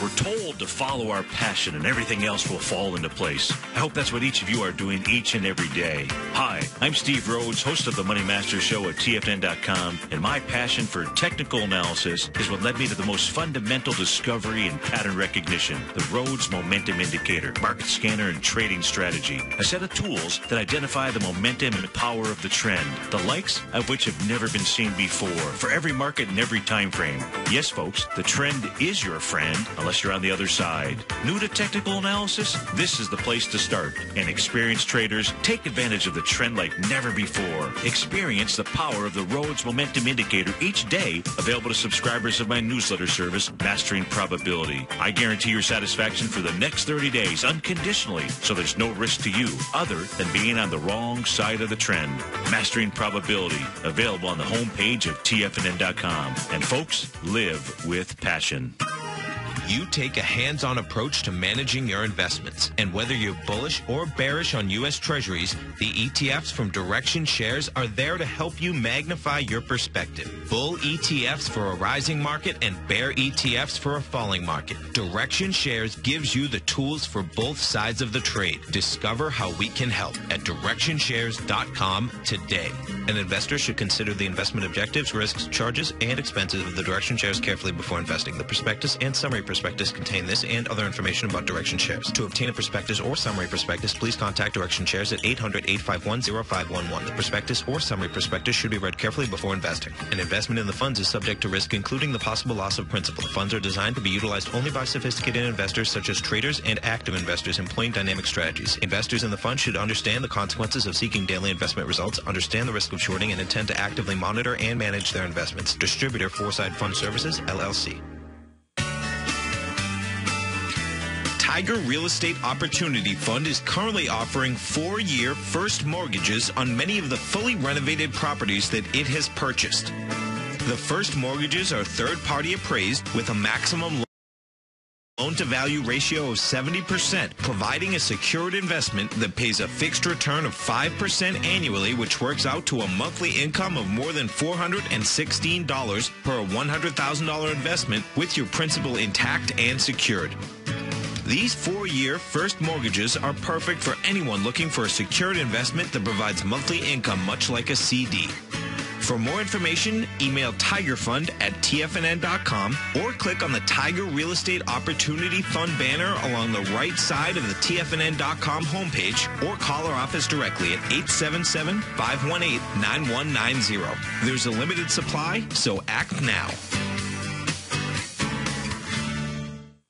We're told to follow our passion and everything else will fall into place. I hope that's what each of you are doing each and every day. Hi, I'm Steve Rhodes, host of the Money Master Show at TFNN.com, and my passion for technical analysis is what led me to the most fundamental discovery in pattern recognition, the Rhodes Momentum Indicator, market scanner, and trading strategy. A set of tools that identify the momentum and power of the trend, the likes of which have never been seen before, for every market and every time frame. Yes, folks, the trend is your friend, unless you're on the other side. New to technical analysis? This is the place to start. And experienced traders take advantage of the trend like never before. Experience the power of the Rhodes Momentum Indicator each day, available to subscribers of my newsletter service, Mastering Probability. I guarantee your satisfaction for the next 30 days unconditionally, so there's no risk to you other than being on the wrong side of the trend. Mastering Probability, available on the homepage of TFNN.com. And folks, live with passion.
You take a hands-on approach to managing your investments. And whether you're bullish or bearish on U.S. Treasuries, the ETFs from Direction Shares are there to help you magnify your perspective. Bull ETFs for a rising market and bear ETFs for a falling market. Direction Shares gives you the tools for both sides of the trade. Discover how we can help at DirectionShares.com today. An investor should consider the investment objectives, risks, charges, and expenses of the Direction Shares carefully before investing. The prospectus and summary prospectus contain this and other information about Direction Shares. To obtain a prospectus or summary prospectus, please contact Direction Shares at 800-851-0511. The prospectus or summary prospectus should be read carefully before investing. An investment in the funds is subject to risk, including the possible loss of principal. The funds are designed to be utilized only by sophisticated investors such as traders and active investors employing dynamic strategies. Investors in the fund should understand the consequences of seeking daily investment results, understand the risk of shorting, and intend to actively monitor and manage their investments. Distributor Foreside Fund Services, LLC. Tiger Real Estate Opportunity Fund is currently offering 4-year first mortgages on many of the fully renovated properties that it has purchased. The first mortgages are third-party appraised with a maximum loan-to-value ratio of 70%, providing a secured investment that pays a fixed return of 5% annually, which works out to a monthly income of more than $416 per $100,000 investment with your principal intact and secured. These 4-year first mortgages are perfect for anyone looking for a secured investment that provides monthly income much like a CD. For more information, email TigerFund at TFNN.com or click on the Tiger Real Estate Opportunity Fund banner along the right side of the TFNN.com homepage or call our office directly at 877-518-9190. There's a limited supply, so act now.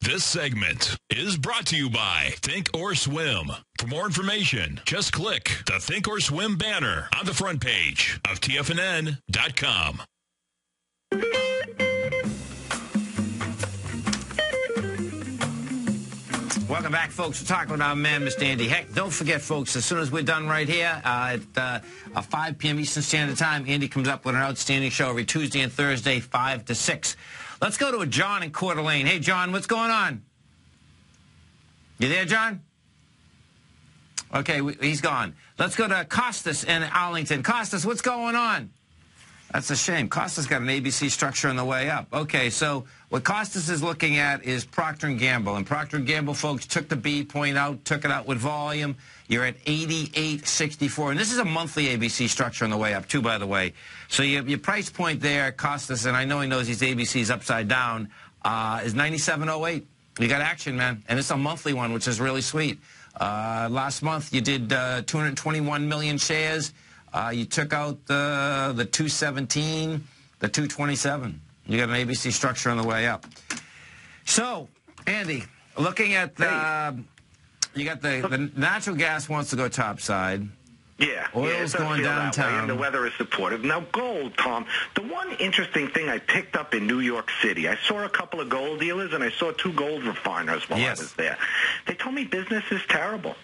This segment is brought to you by Think or Swim. For more information, just click the Think or Swim banner on the front page of TFNN.com.
Welcome back, folks. We're talking with our man, Mr. Andy Heck. Don't forget, folks, as soon as we're done right here at 5 p.m. Eastern Standard Time, Andy comes up with an outstanding show every Tuesday and Thursday, 5 to 6. Let's go to a John in Coeur d'Alene. Hey, John, what's going on? You there, John? Okay, he's gone. Let's go to Costas in Arlington. Costas, what's going on? That's a shame. Costas got an ABC structure on the way up. Okay, so what Costas is looking at is Procter & Gamble. And Procter & Gamble, folks, took the B point out, took it out with volume. You're at 88.64. And this is a monthly ABC structure on the way up, too, by the way. So your price point there, Costas, and I know he knows these ABCs upside down, is 97.08. You got action, man. And it's a monthly one, which is really sweet. Last month, you did 221 million shares. You took out the 217, the 227. You got an ABC structure on the way up. So, Andy, looking at you got the natural gas wants to go topside.
Yeah.
Oil's going downtown.
And the weather is supportive. Now, gold, Tom, the one interesting thing I picked up in New York City, I saw a couple of gold dealers and I saw 2 gold refiners while I was there. They told me business is terrible.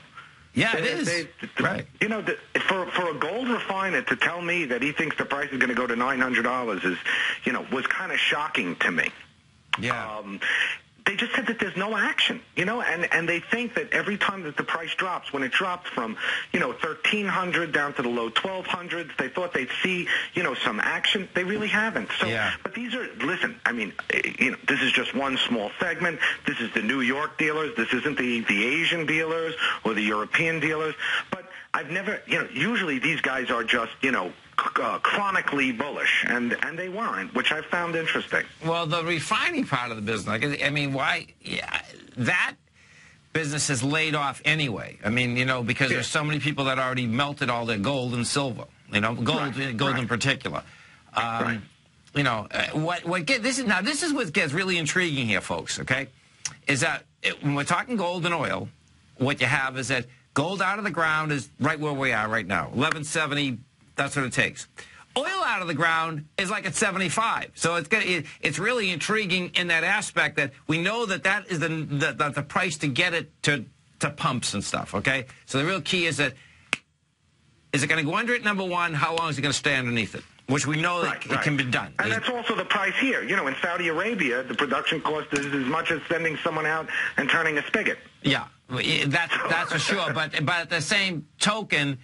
Yeah, it is. Right.
You know, for a gold refiner to tell me that he thinks the price is going to go to $900 is, was kind of shocking to me.
Yeah.
They just said that there's no action, and they think that every time that the price drops, when it dropped from, $1,300 down to the low 1,200s, they thought they'd see, some action. They really haven't. So, yeah. But these are, listen, I mean, this is just one small segment. This is the New York dealers. This isn't the Asian dealers or the European dealers. But I've never, usually these guys are just, chronically bullish, and they weren't, which I found interesting.
Well, the refining part of the business, I mean, why? Yeah, that business is laid off anyway. I mean, because there's so many people that already melted all their gold and silver. Gold in particular.
Right.
This is what gets really intriguing here, folks. Okay, is that when we're talking gold and oil, what you have is that gold out of the ground is right where we are right now, 1170. That's what it takes. Oil out of the ground is like at 75. So it's really intriguing in that aspect that we know that is the price to get it to pumps and stuff, okay? So the real key is that, is it going to go under it, number one? How long is it going to stay underneath it? Which we know that it can be done.
And that's also the price here. You know, in Saudi Arabia, the production cost is as much as sending someone out and turning a spigot.
Yeah, that's for sure. But at the same token,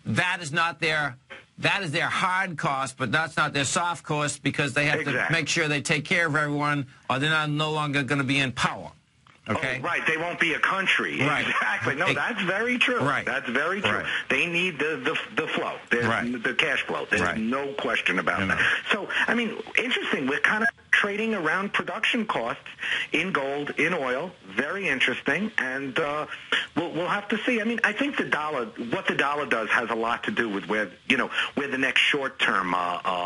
that is their hard cost, but that's not their soft cost, because they have to make sure they take care of everyone, or they're no longer going to be in power. Okay.
Oh, right. They won't be a country.
Right.
Exactly. No, that's very true.
Right.
That's very true. Right. They need the flow, the cash flow. There's no question about that. So, I mean, interesting. We're kind of trading around production costs in gold, in oil. Very interesting. And we'll have to see. I mean, I think what the dollar does has a lot to do with where the next short-term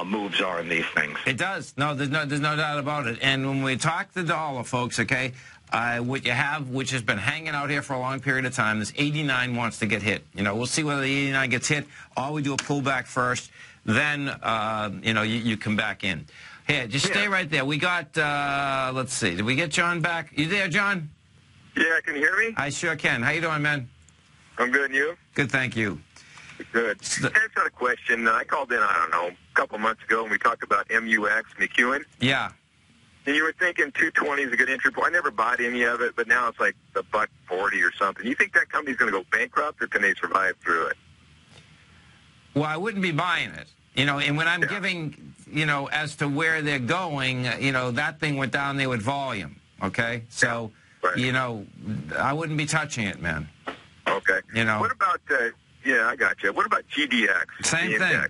moves are in these things.
It does. No, there's no doubt about it. And when we talk the dollar, folks, okay, what you have, which has been hanging out here for a long period of time, this 89 wants to get hit. We'll see whether the 89 gets hit, or we do a pullback first, then, you come back in. Here, just stay right there. We got, let's see, did we get John back? You there, John?
Yeah, can you hear me?
I sure can. How you doing, man?
I'm good, and you?
Good, thank you.
Good. I just got a question. I called in, I don't know, a couple months ago, and we talked about MUX, McEwen.
Yeah.
And you were thinking 220 is a good entry point. I never bought any of it, but now it's like $1.40 or something. You think that company's going to go bankrupt, or can they survive through it?
Well, I wouldn't be buying it. And when I'm giving, as to where they're going, that thing went down there with volume, okay? So, I wouldn't be touching it, man.
Okay. What about, I got you. What about GDX?
Same thing.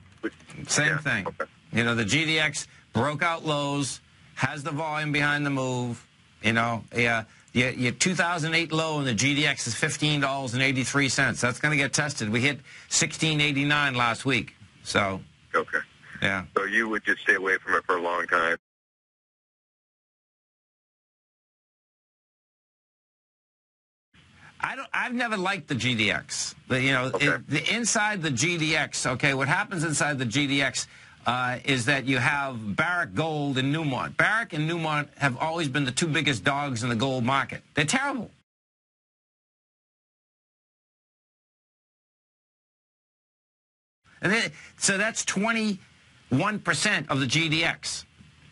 Same thing. Okay. The GDX broke out lows, has the volume behind the move. Your 2008 low in the GDX is $15.83. That's going to get tested. We hit $16.89 last week. So.
Okay.
Yeah.
So you would just stay away from it for a long time.
I've never liked the GDX. The inside the GDX. Okay. What happens inside the GDX? Is that you have Barrick Gold and Newmont. Barrick and Newmont have always been the two biggest dogs in the gold market. They're terrible. And so that's 21% of the GDX.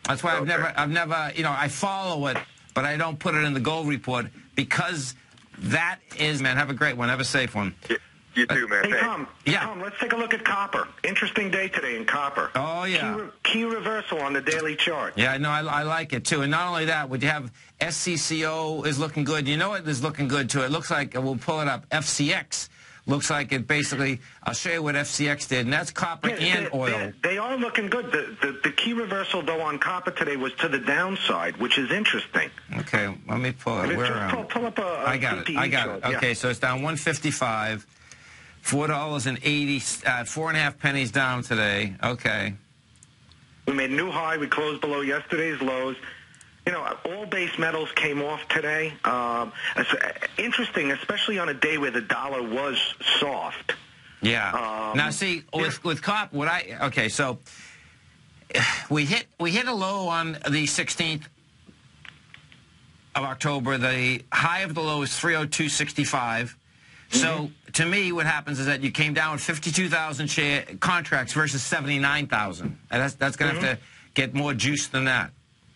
That's why I've never, I follow it, but I don't put it in the gold report, because that is, man, have a great one. Have a safe one.
Yeah. You too, man.
Hey, Tom. Yeah. Tom, let's take a look at copper. Interesting day today in copper.
Oh, yeah.
Key reversal on the daily chart.
Yeah, no, I like it, too. And not only that, would you have SCCO is looking good. You know what is looking good, too? It looks like, we'll pull it up, FCX. Looks like it basically, I'll show you what FCX did, and that's copper and oil.
They are looking good. The key reversal, though, on copper today was to the downside, which is interesting.
Okay, let me pull it.
Pull up a
I got it. Okay, so it's down 155. $4.80, 4.5 pennies down today. Okay.
We made a new high. We closed below yesterday's lows. All base metals came off today. It's interesting, especially on a day where the dollar was soft.
Yeah. Now, see, with copper, so we hit a low on the 16th of October. The high of the low is 302.65. So, to me, what happens is that you came down with 52,000 share contracts versus 79,000. And that's going to have to get more juice than that.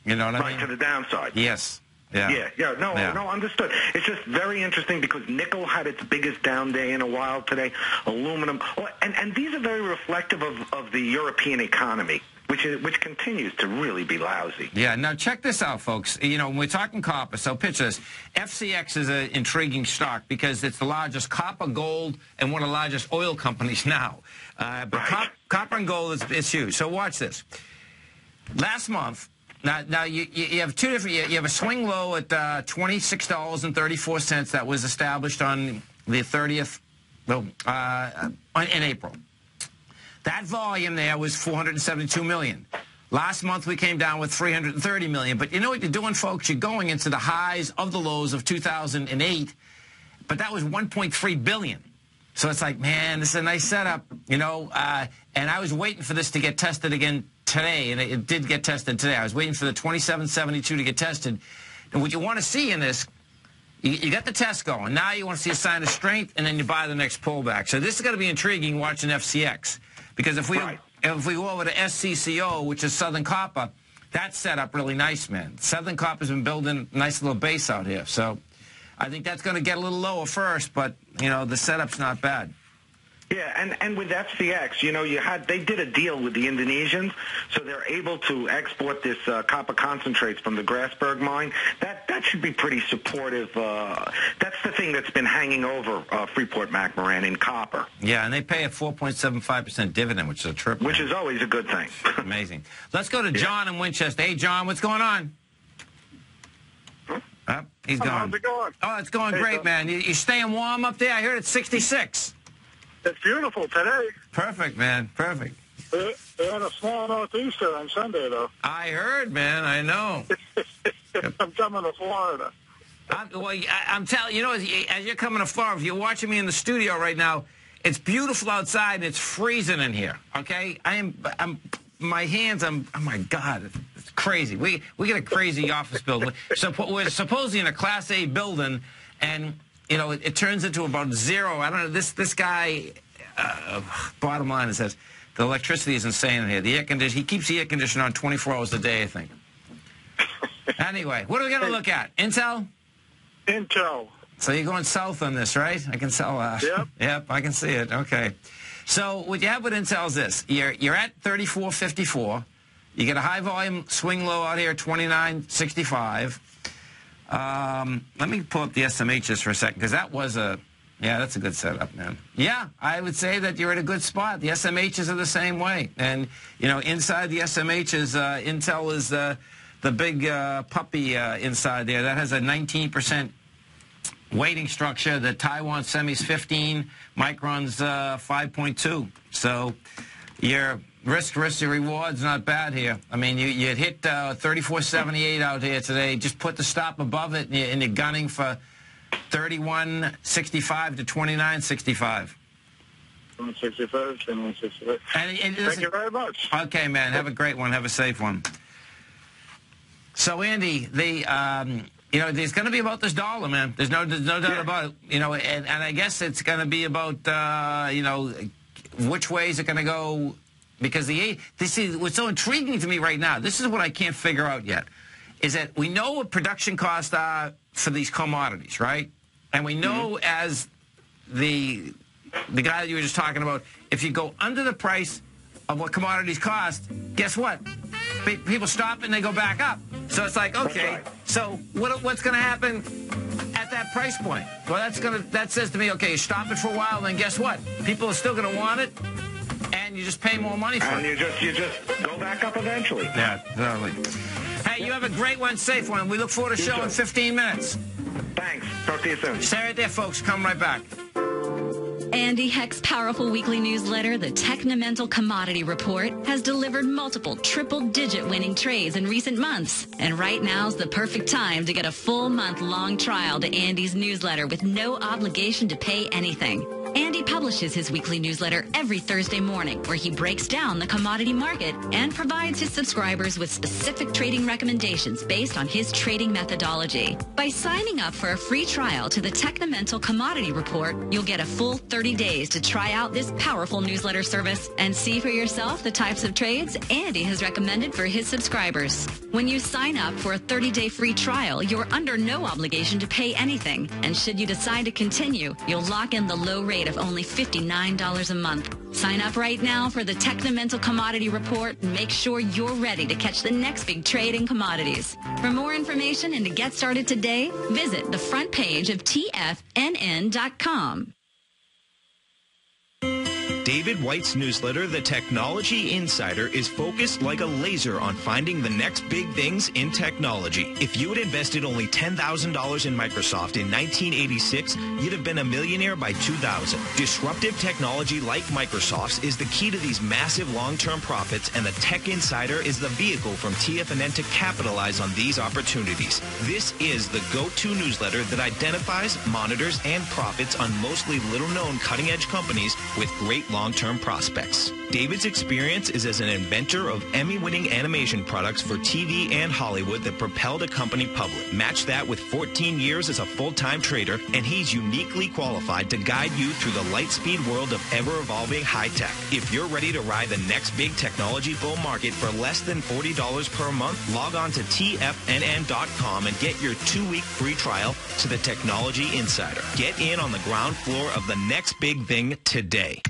You know what I mean?
Right, to the downside.
Yes. Yeah.
No, understood. It's just very interesting because nickel had its biggest down day in a while today. Aluminum. And these are very reflective of the European economy, which continues to really be lousy.
Yeah, now check this out, folks. When we're talking copper, so picture this. FCX is an intriguing stock because it's the largest copper, gold, and one of the largest oil companies now. But copper and gold is huge. So watch this. Last month, now you have two different, you have a swing low at $26.34 that was established on the 30th, in April. That volume there was 472 million. Last month we came down with 330 million. But you know what you're doing, folks? You're going into the highs of the lows of 2008. But that was 1.3 billion. So it's like, man, this is a nice setup, you know. And I was waiting for this to get tested again today, and it did get tested today. I was waiting for the 2772 to get tested. And what you want to see in this, you got the test going. Now you want to see a sign of strength, and then you buy the next pullback. So this is going to be intriguing watching FCX. Because if we go over to SCCO, which is Southern Copper, that's set up really nice, man. Southern Copper's been building a nice little base out here. So I think that's going to get a little lower first, but, you know, the setup's not bad.
Yeah, and with FCX, you know, they did a deal with the Indonesians, so they're able to export this copper concentrates from the Grasberg mine. That should be pretty supportive. That's the thing that's been hanging over Freeport-McMoRan in copper.
Yeah, and they pay a 4.75% dividend, which is a trip.
Which is always a good thing.
Amazing. Let's go to John in Winchester. Hey, John, what's going on? Oh, he's gone.
How's it going?
Oh, it's going great, man. You staying warm up there? I heard it's 66.
It's beautiful today.
Perfect, man. Perfect.
They had a small northeaster on Sunday, though.
I heard, man. I know.
I'm coming to Florida.
I'm telling you, as you're coming to Florida, if you're watching me in the studio right now, it's beautiful outside and it's freezing in here. Okay, my hands. Oh my God, it's crazy. We get a crazy office building. So we're supposedly in a Class A building, and you know it turns into about zero. I don't know. This guy. Bottom line is that the electricity is insane in here. The air conditioner. He keeps the air conditioner on 24 hours a day, I think. Anyway, what are we going to look at? Intel?
Intel.
So you're going south on this, right? I can tell.
Yep.
Yep, I can see it. Okay. So what you have with Intel is this. You're at 34.54. You get a high volume swing low out here, 29.65. Let me pull up the SMH just for a second, because that was that's a good setup, man. Yeah, I would say that you're at a good spot. The SMHs are the same way. And, you know, inside the SMHs, Intel is the big puppy inside there. That has a 19% weighting structure. The Taiwan Semi's 15, Micron's 5.2. So your risk to reward's not bad here. I mean, you hit 34.78 out here today. Just put the stop above it, and you're gunning for 31.65 to 29.65.
165, 2165. Thank you very much.
Okay, man. Have a great one. Have a safe one. So, Andy, there's going to be about this dollar, man. There's no doubt about it. You know, and I guess it's going to be about, which way is it going to go? Because what's so intriguing to me right now, this is what I can't figure out yet, is that we know what production costs are for these commodities, right? And we know as the guy that you were just talking about, if you go under the price of what commodities cost, guess what? People stop and they go back up. So it's like, okay, so what's going to happen at that price point? Well, that says to me, okay, you stop it for a while, then guess what? People are still going to want it, and you just pay more money for it.
And you just go back up eventually.
Yeah, totally. Hey, you have a great one, safe one. We look forward to the show in 15 minutes.
Thanks. Talk to you soon.
Stay right there, folks. Come right back.
Andy Heck's powerful weekly newsletter, the Technomental Commodity Report, has delivered multiple triple-digit winning trades in recent months. And right now's the perfect time to get a full month-long trial to Andy's newsletter with no obligation to pay anything. Andy publishes his weekly newsletter every Thursday morning, where he breaks down the commodity market and provides his subscribers with specific trading recommendations based on his trading methodology. By signing up for a free trial to the Technomental Commodity Report, you'll get a full 30 days to try out this powerful newsletter service and see for yourself the types of trades Andy has recommended for his subscribers. When you sign up for a 30-day free trial, you're under no obligation to pay anything. And should you decide to continue, you'll lock in the low rate of only $59 a month. Sign up right now for the Technomental Commodity Report and make sure you're ready to catch the next big trade in commodities. For more information and to get started today, visit the front page of TFNN.com.
David White's newsletter, The Technology Insider, is focused like a laser on finding the next big things in technology. If you had invested only $10,000 in Microsoft in 1986, you'd have been a millionaire by 2000. Disruptive technology like Microsoft's is the key to these massive long-term profits, and the Tech Insider is the vehicle from TFNN to capitalize on these opportunities. This is the go-to newsletter that identifies, monitors, and profits on mostly little-known cutting-edge companies with great long-term prospects. David's experience is as an inventor of Emmy-winning animation products for TV and Hollywood that propelled a company public. Match that with 14 years as a full-time trader, and he's uniquely qualified to guide you through the light-speed world of ever-evolving high-tech. If you're ready to ride the next big technology bull market for less than $40 per month, log on to TFNN.com and get your 2-week free trial to the Technology Insider. Get in on the ground floor of the next big thing today.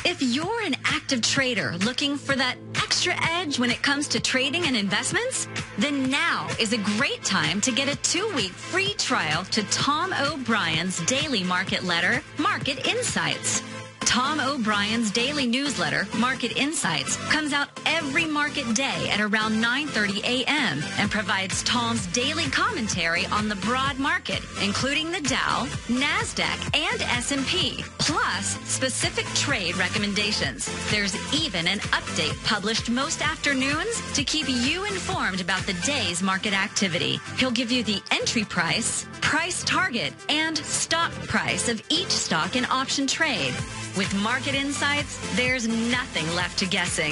If you're an active trader looking for that extra edge when it comes to trading and investments, then now is a great time to get a 2-week free trial to Tom O'Brien's daily market letter, Market Insights. Tom O'Brien's daily newsletter, Market Insights, comes out every market day at around 9:30 a.m. and provides Tom's daily commentary on the broad market, including the Dow, NASDAQ, and S&P, plus specific trade recommendations. There's even an update published most afternoons to keep you informed about the day's market activity. He'll give you the entry price, price target, and stop price of each stock in option trade. With Market Insights, there's nothing left to guessing.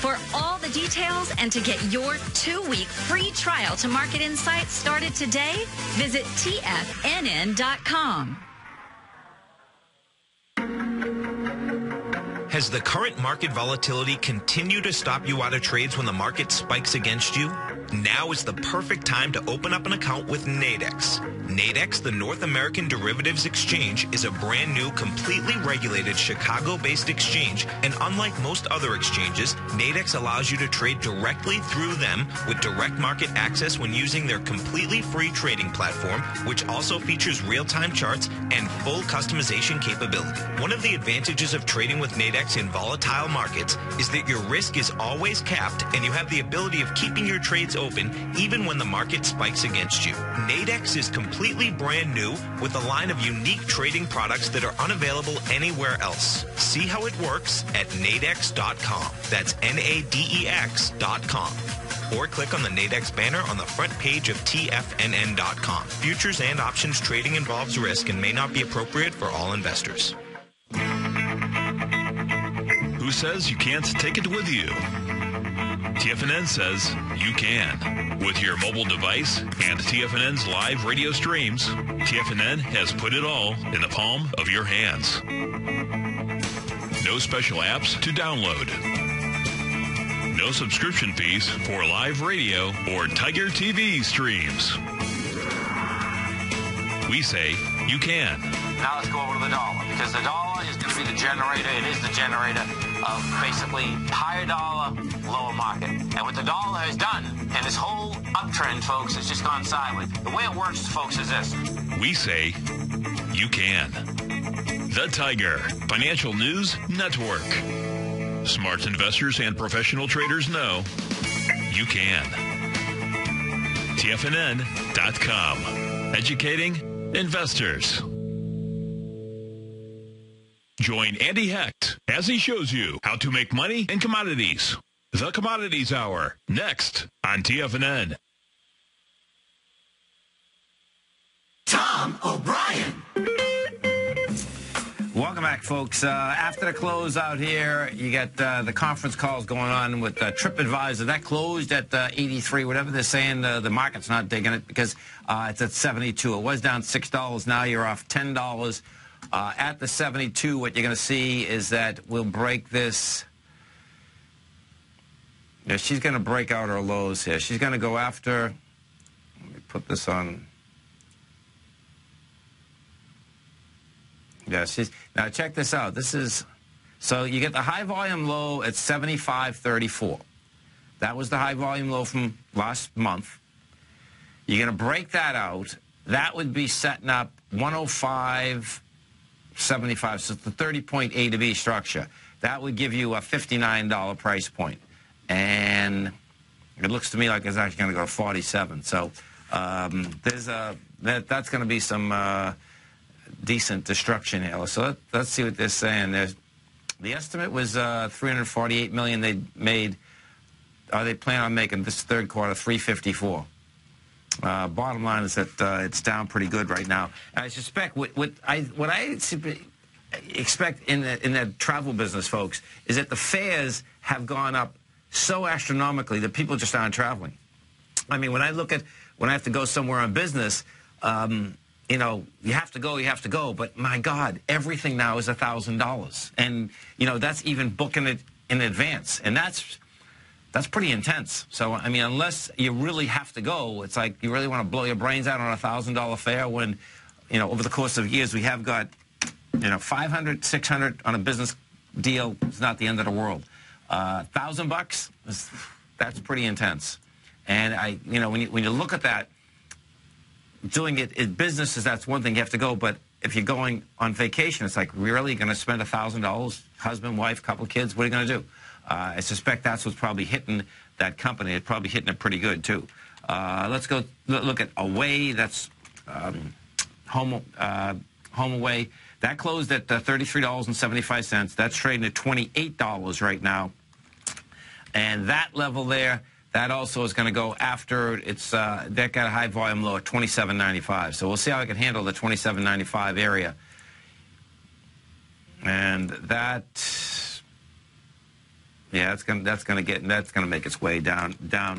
For all the details and to get your 2-week free trial to Market Insights started today, visit TFNN.com.
Has the current market volatility continued to stop you out of trades when the market spikes against you? Now is the perfect time to open up an account with Nadex. Nadex, the North American Derivatives Exchange, is a brand new, completely regulated Chicago-based exchange, and unlike most other exchanges, Nadex allows you to trade directly through them with direct market access when using their completely free trading platform, which also features real-time charts and full customization capability. One of the advantages of trading with Nadex in volatile markets is that your risk is always capped, and you have the ability of keeping your trades open even when the market spikes against you. Nadex is completely brand new with a line of unique trading products that are unavailable anywhere else. See how it works at nadex.com. That's NADEX.com. Or click on the Nadex banner on the front page of TFNN.com. Futures and options trading involves risk and may not be appropriate for all investors.
Who says you can't take it with you? TFNN says you can. With your mobile device and TFNN's live radio streams, TFNN has put it all in the palm of your hands. No special apps to download. No subscription fees for live radio or Tiger TV streams. We say you can.
Now let's go over to the dollar, because the dollar is going to be the generator. It is the generator of basically higher dollar, lower market. And what the dollar has done, and this whole uptrend, folks, has just gone sideways. The way it works, folks, is this.
We say you can. The Tiger Financial News Network. Smart investors and professional traders know you can. TFNN.com. Educating investors. Join Andy Hecht as he shows you how to make money in commodities. The Commodities Hour, next on TFNN.
Tom O'Brien.
Welcome back, folks. After the close out here, you got the conference calls going on with TripAdvisor. That closed at 83, whatever they're saying. The market's not digging it because it's at 72. It was down $6. Now you're off $10. At the 72, what you're going to see is that we'll break this. Yeah, she's going to break out her lows here. She's going to go after. Let me put this on. Yeah, now check this out. This is, so you get the high volume low at 75.34. That was the high volume low from last month. You're going to break that out. That would be setting up 105.60 75, so it's the 30-point A to B structure. That would give you a $59 price point. And it looks to me like it's actually going to go to 47. So that's going to be some decent destruction here. So let's see what they're saying. The estimate was $348 million they made. They plan on making this third quarter $354. Bottom line is that it's down pretty good right now. And I suspect what I expect in the travel business, folks, is that the fares have gone up so astronomically that people just aren't traveling. I mean, when I have to go somewhere on business, you know, you have to go. But my God, everything now is $1,000, and you know that's even booking it in advance, and that's pretty intense. So I mean, unless you really have to go, it's like you really want to blow your brains out on a $1,000 fare. When you know, over the course of years, we have got, you know, $500, $600 on a business deal. It's not the end of the world. $1,000, that's pretty intense. And you know, when you look at that, doing it in businesses, that's one thing, you have to go. But if you're going on vacation, it's like, really going to spend $1,000? Husband, wife, couple kids, what are you going to do? I suspect that's what's probably hitting that company. It's probably hitting it pretty good, too. Let's go look at Away. That's Home Away. That closed at $33.75. That's trading at $28 right now. And that level there, that also is going to go after it's that got a high volume low at $27.95. So we'll see how it can handle the $27.95 area. And that, yeah, that's going to make its way down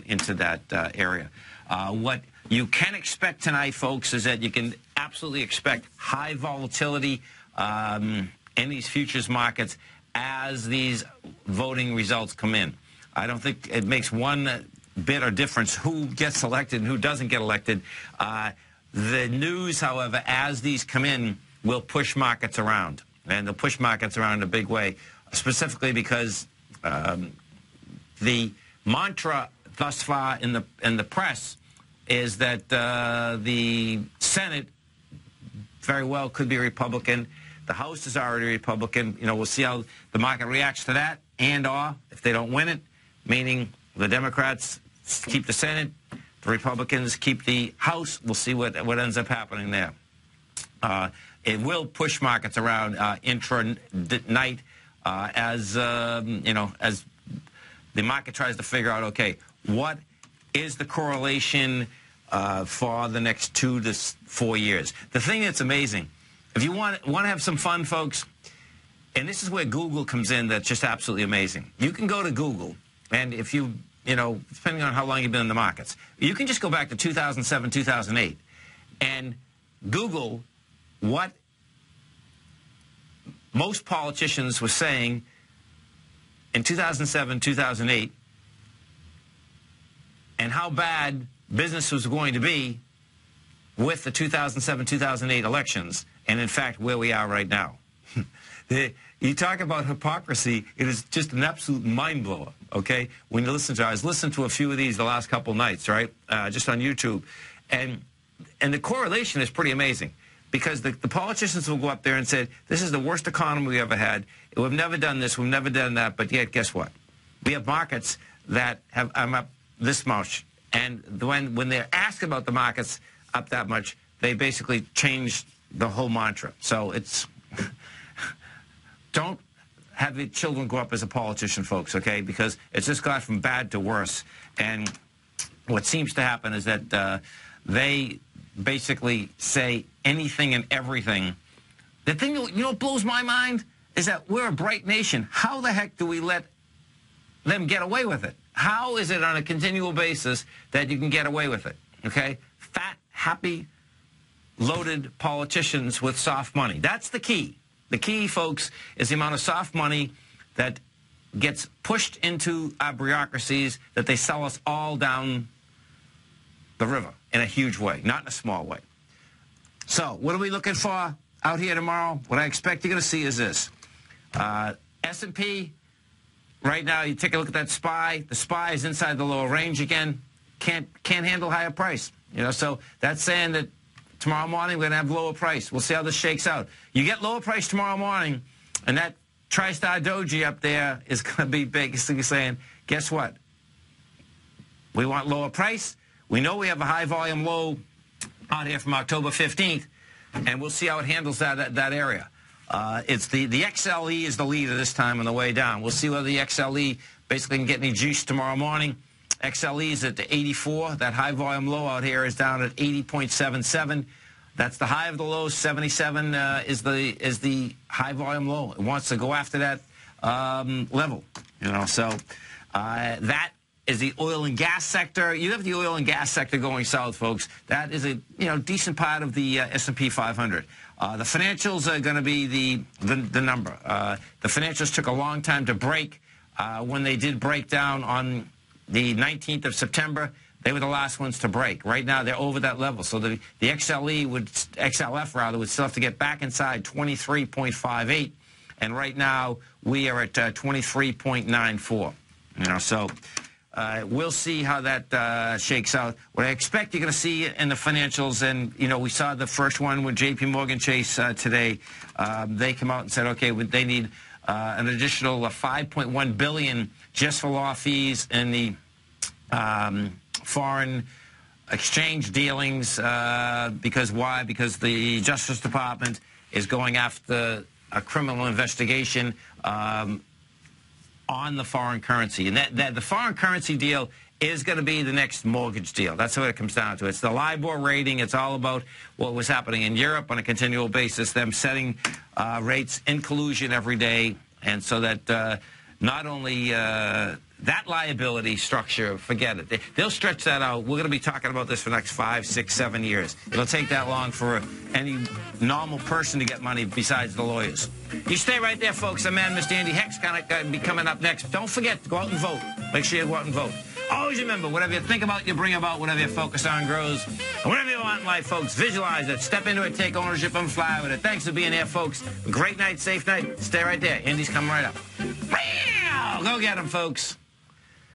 into that area. What you can expect tonight, folks, is that you can absolutely expect high volatility in these futures markets as these voting results come in. I don't think it makes one bit of difference who gets elected and who doesn't get elected. The news, however, as these come in, will push markets around. And they'll push markets around in a big way, specifically because the mantra thus far in the press is that the Senate very well could be Republican. The House is already Republican. You know, we'll see how the market reacts to that, and/or if they don't win it, meaning the Democrats keep the Senate, the Republicans keep the House. We'll see what ends up happening there. It will push markets around intra-night as you know, as the market tries to figure out, okay, what is the correlation for the next 2 to 4 years? The thing that's amazing, if you want to have some fun, folks, and this is where Google comes in, that's just absolutely amazing. You can go to Google, and if you know, depending on how long you've been in the markets, you can just go back to 2007, 2008, and Google what most politicians were saying in 2007, 2008, and how bad business was going to be with the 2007, 2008 elections, and in fact, where we are right now. You talk about hypocrisy, it is just an absolute mind blower, okay? When you listen to it, I was listening to a few of these the last couple nights, right? Just on YouTube. And the correlation is pretty amazing, because the politicians will go up there and say, this is the worst economy we ever had. We've never done this, we've never done that, but yet, guess what? We have markets that have up this much. And when they're asked about the markets up that much, they basically change the whole mantra. So it's... Don't have your children grow up as a politician, folks, okay? Because it's just got from bad to worse. And what seems to happen is that they basically say anything and everything. The thing that, you know, blows my mind is that we're a bright nation. How the heck do we let them get away with it? How is it on a continual basis that you can get away with it, okay? Fat, happy, loaded politicians with soft money. That's the key. The key, folks, is the amount of soft money that gets pushed into our bureaucracies that they sell us all down the river in a huge way, not in a small way. So what are we looking for out here tomorrow? What I expect you're going to see is this. S&P, right now, you take a look at that SPY. The SPY is inside the lower range again. Can't handle higher price. You know, so that's saying that tomorrow morning we're going to have lower price. We'll see how this shakes out. You get lower price tomorrow morning, and that TriStar Doji up there is going to be big. It's saying, guess what? We want lower price. We know we have a high volume low out here from October 15th, and we'll see how it handles that area. It's the XLE is the leader this time on the way down. We'll see whether the XLE basically can get any juice tomorrow morning. XLE is at the 84. That high volume low out here is down at 80.77. That's the high of the low. 77 is the high volume low. It wants to go after that level, you know. So that is the oil and gas sector. You have the oil and gas sector going south, folks. That is a decent part of the S&P 500. The financials are going to be the number. The financials took a long time to break. When they did break down on the 19th of September, they were the last ones to break. Right now, they're over that level. So the XLF would still have to get back inside 23.58. And right now, we are at 23.94. You know, so we'll see how that shakes out. What I expect you're going to see in the financials, and, you know, we saw the first one with J.P. Morgan Chase today. They come out and said, okay, they need an additional $5.1 billion just for law fees and the foreign exchange dealings. Because why? Because the Justice Department is going after a criminal investigation on the foreign currency. And that the foreign currency deal is going to be the next mortgage deal. That's what it comes down to. It's the LIBOR rating. It's all about what was happening in Europe on a continual basis, them setting rates in collusion every day. And so that not only that liability structure, forget it. They'll stretch that out. We're going to be talking about this for the next 5, 6, 7 years. It'll take that long for any normal person to get money besides the lawyers. You stay right there, folks. The man, Mr. Andy Heck's going to be coming up next. Don't forget to go out and vote. Make sure you go out and vote. Always remember, whatever you think about, you bring about. Whatever you focus on grows. And whatever you want in life, folks, visualize it. Step into it, take ownership, and fly with it. Thanks for being here, folks. Great night, safe night. Stay right there. Andy's coming right up. Go get him, folks.